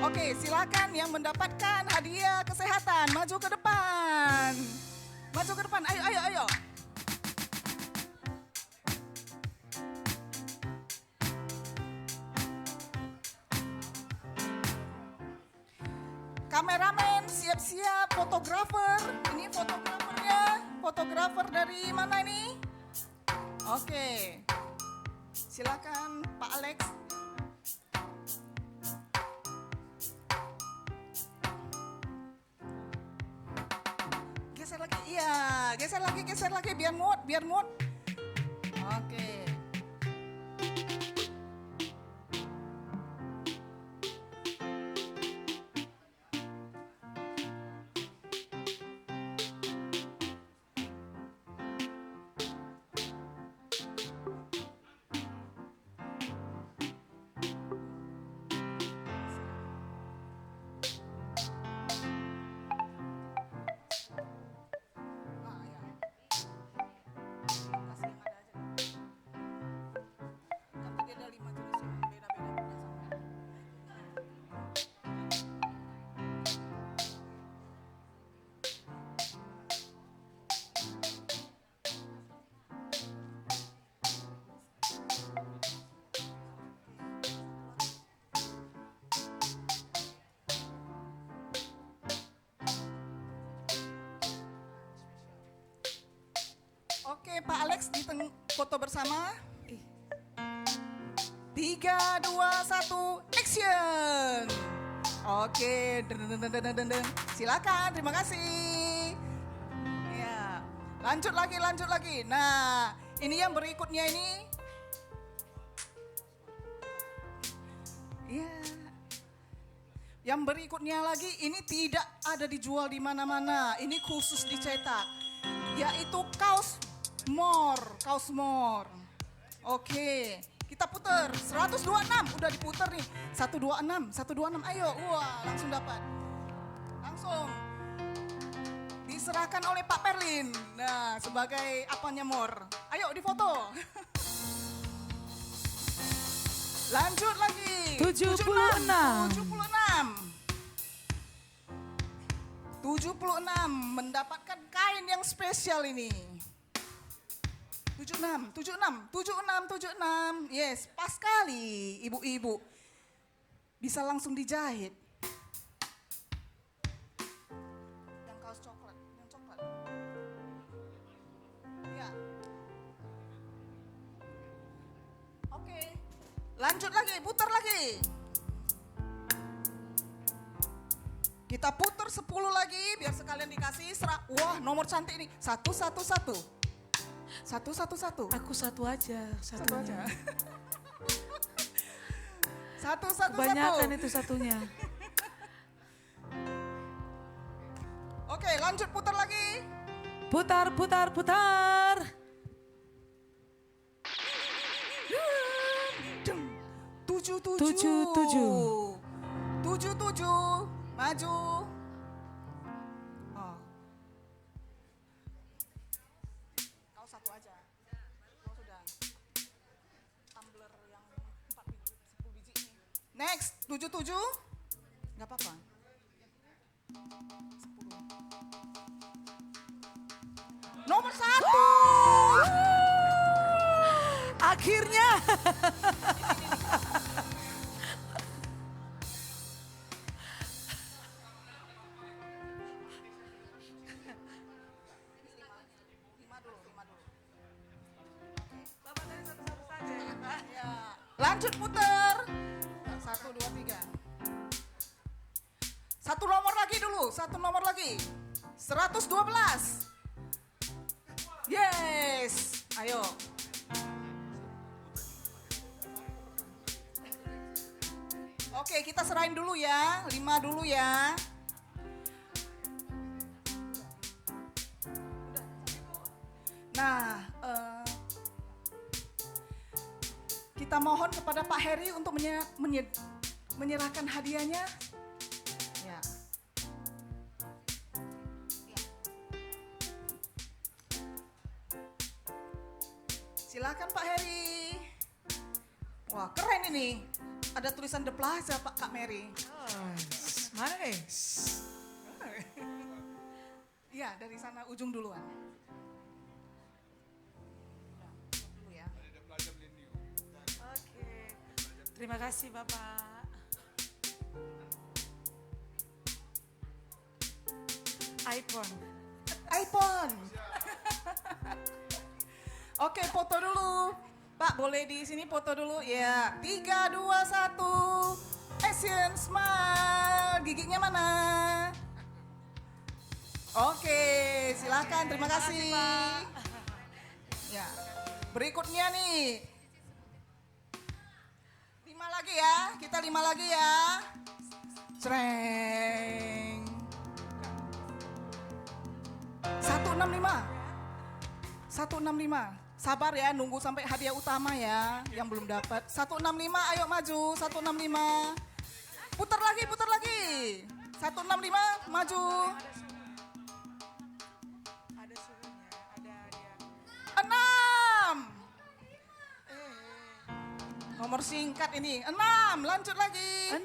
Oke, silakan yang mendapatkan hadiah kesehatan maju ke depan. Ayo. Kameramen siap-siap, fotografer. Ini fotografernya. Fotografer dari mana ini? Oke. Silakan Pak Alex. Geser lagi. Iya, geser lagi biar mood. Oke. Oke, Pak Alex foto bersama. 3, 2, 1, action. Oke, silakan, terima kasih. Ya, lanjut lagi. Nah, ini yang berikutnya ini. Ya. Yang berikutnya lagi ini tidak ada dijual di mana-mana. Ini khusus dicetak, yaitu kaos more. Oke, kita putar 126, udah diputar nih. 126, ayo. Wah, langsung dapat. Langsung diserahkan oleh Pak Perlin. Nah, sebagai apanya more. Ayo difoto. Lanjut lagi. 76 mendapatkan kain yang spesial ini. 76. Yes, pas sekali ibu-ibu. Bisa langsung dijahit. Yang kaos coklat. Ya. Oke. Lanjut lagi, putar lagi. Kita putar 10 lagi biar sekalian dikasih wah, nomor cantik ini. 111. Aku satu aja. Satu aja. 111. Kebanyakan itu satunya. Oke, lanjut putar lagi. Putar. 77. Maju. Oh. Kau satu aja. Kau sudah. Tumbler yang 4 biji, 10 biji ini. Next, 77. Enggak apa-apa. 10. Nomor 1. Akhirnya. Lanjut putar. 1, 2, 3. Satu nomor lagi dulu. 112. Yes. Ayo. Oke, kita serahin dulu ya. 5 dulu ya. Nah, kita mohon kepada Pak Heri untuk menyerahkan hadiahnya. Ya. Silakan Pak Heri. Wah, keren ini. Ada tulisan The Plaza Pak Kak Mary. Nice. Iya, dari sana ujung duluan. Terima kasih Bapak. iPhone. iPhone. Oke, foto dulu. Pak, boleh di sini foto dulu? Ya, 3, 2, 1. Action, smile. Giginya mana? Oke, silakan. Terima kasih. Ya, berikutnya nih. 5 lagi ya, kita 5 lagi ya. Cereng. 165. 165. Sabar ya, nunggu sampai hadiah utama ya, yang belum dapat. 165, ayo maju. 165. Putar lagi, putar lagi. 165, maju. Ada suruhnya, ada dia. 6. Nomor singkat ini. 6, lanjut lagi. 6.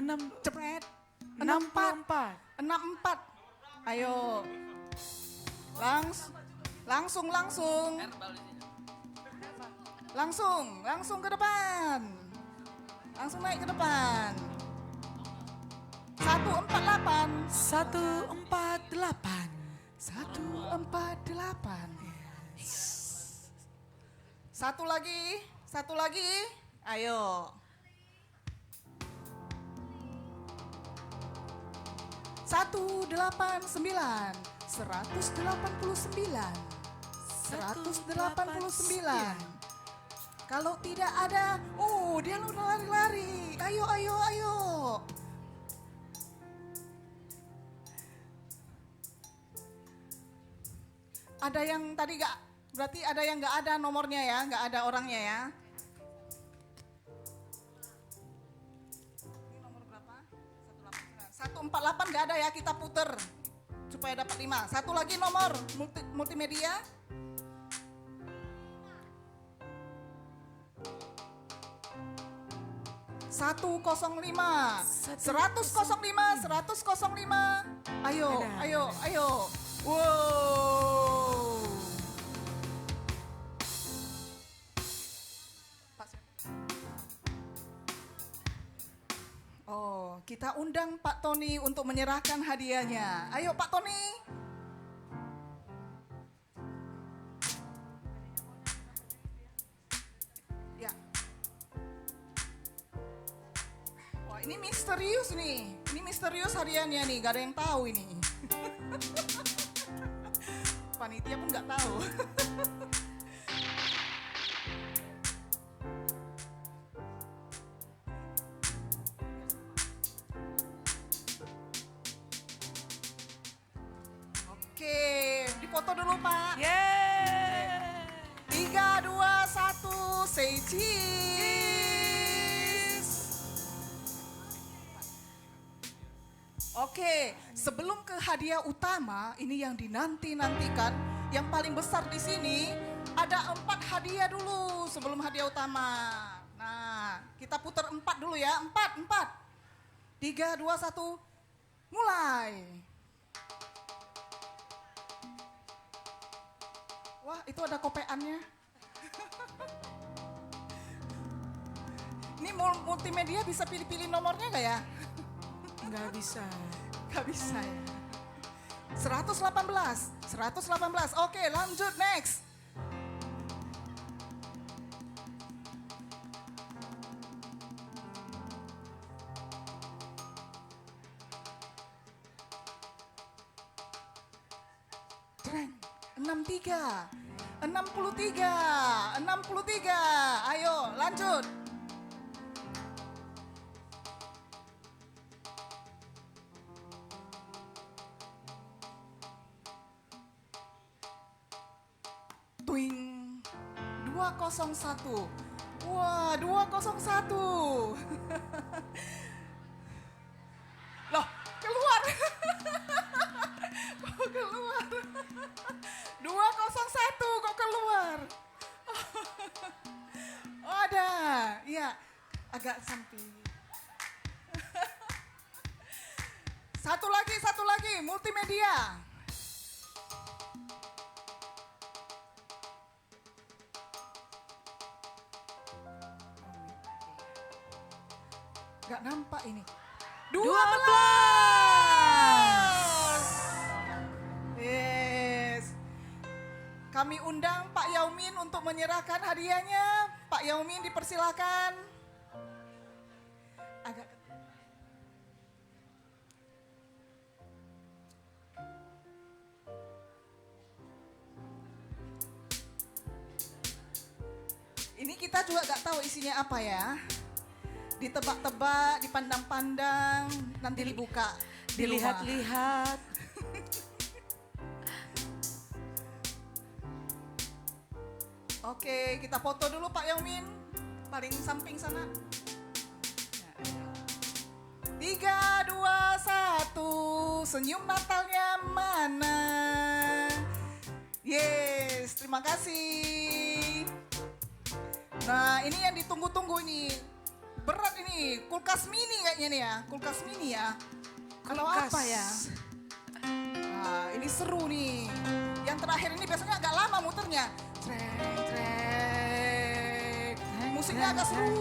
6. Cepet. 64. 64. Ayo. Langsung. Langsung ke depan. Langsung naik ke depan. 148. 148. 148. Satu lagi. Ayo. 189. 189. Kalau tidak ada, dia udah lari-lari. Ayo. Ada yang tadi berarti ada yang nggak ada nomornya ya, nggak ada orangnya ya. Ini nomor berapa? 148 nggak ada ya, kita puter supaya dapat 5. Satu lagi nomor multimedia. Satu 105. 105. Ayo. Wow. Oh, kita undang Pak Tony untuk menyerahkan hadiahnya. Ayo Pak Tony. Ya. Wah, ini misterius nih. Ini misterius hadiahnya nih, gak ada yang tahu ini. Panitia pun nggak tahu. Oke, dipoto dulu Pak. Yeay. 3, 2, 1, say cheese. Oke, sebelum ke hadiah utama, ini yang dinanti-nantikan, yang paling besar di sini, ada 4 hadiah dulu sebelum hadiah utama. Nah, kita putar 4 dulu ya, 4. 3, 2, 1, mulai. Wah, itu ada kopeannya. Ini multimedia bisa pilih-pilih nomornya nggak ya? Nggak bisa. Gak bisa ya. 118. Oke, lanjut next. Dreng. 63. 63. Ayo, lanjut. Twing. 201. Wah, 201. Loh, keluar. Kok keluar? 201 kok keluar? Oh, ada. Iya, agak samping. Satu lagi, multimedia. Gak nampak ini. 12. Yes. Kami undang Pak Yaumin untuk menyerahkan hadiahnya. Pak Yaumin dipersilakan. Agak Ini kita juga gak tahu isinya apa ya. Ditebak-tebak, dipandang-pandang, nanti dibuka. Di rumah. Dilihat-lihat. Oke, kita foto dulu Pak Yaumin. Paling samping sana. 3, 2, 1. Senyum Natalnya mana? Yes, terima kasih. Nah, ini yang ditunggu-tunggu ini. Berat ini, kulkas mini kayaknya nih ya. Kulkas mini ya. Kalau Kulkas. apa ya? Nah, ini seru nih. Yang terakhir ini biasanya agak lama muternya. Trek, trek. Musiknya agak seru.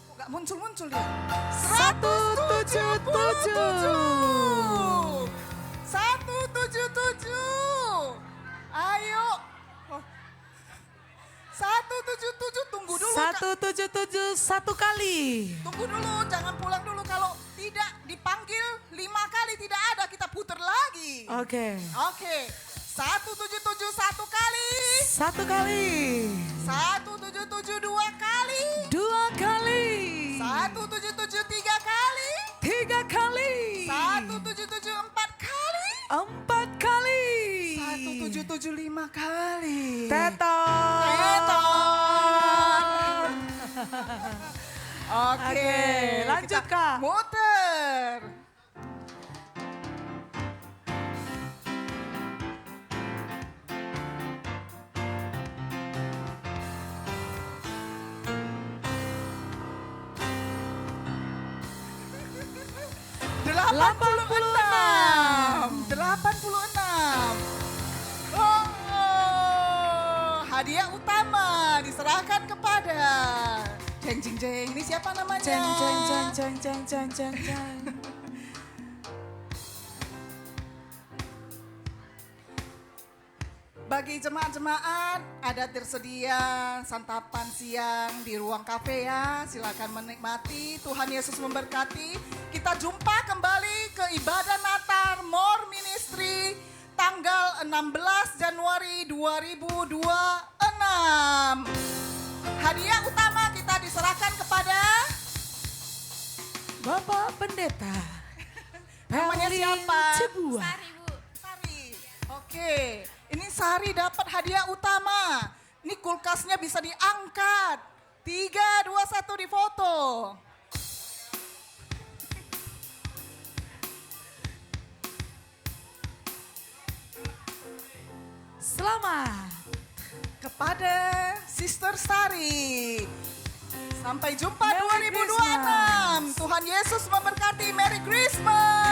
Kok gak muncul-muncul dia? 177. 177. Ayo. Oh. 177, tunggu dulu. 177 satu kali. Tunggu dulu, jangan pulang dulu. Kalau tidak dipanggil 5 kali tidak ada, kita putar lagi. Oke. Oke. 177 satu kali. Satu kali. 177 2 kali. 2 kali. 177 3 kali. 3 kali. 177 4 kali. 4 kali. 177 5 kali. Tetot. Tetot. Oke, lanjut, kita Kak. Muter. Delapan puluh enam. Oh, hadiah utama diserahkan kepada Jeng Jeng Jeng. Ini siapa namanya? Jeng jeng jeng jeng jeng jeng jeng jeng. Bagi jemaat-jemaat ada tersedia santapan siang di ruang kafe ya. Silakan menikmati. Tuhan Yesus memberkati. Kita jumpa kembali ke ibadah Natal More Ministry tanggal 16 Januari 2026. Hadiah utama kita diserahkan kepada Bapak Pendeta. namanya siapa? Cibuah. Sari, Bu. Sari. Oke. Ini Sari dapat hadiah utama. Ini kulkasnya bisa diangkat. 3, 2, 1 difoto. Selamat. Kepada Sister Sari. Sampai jumpa Merry 2026. Tuhan Yesus memberkati. Merry Christmas.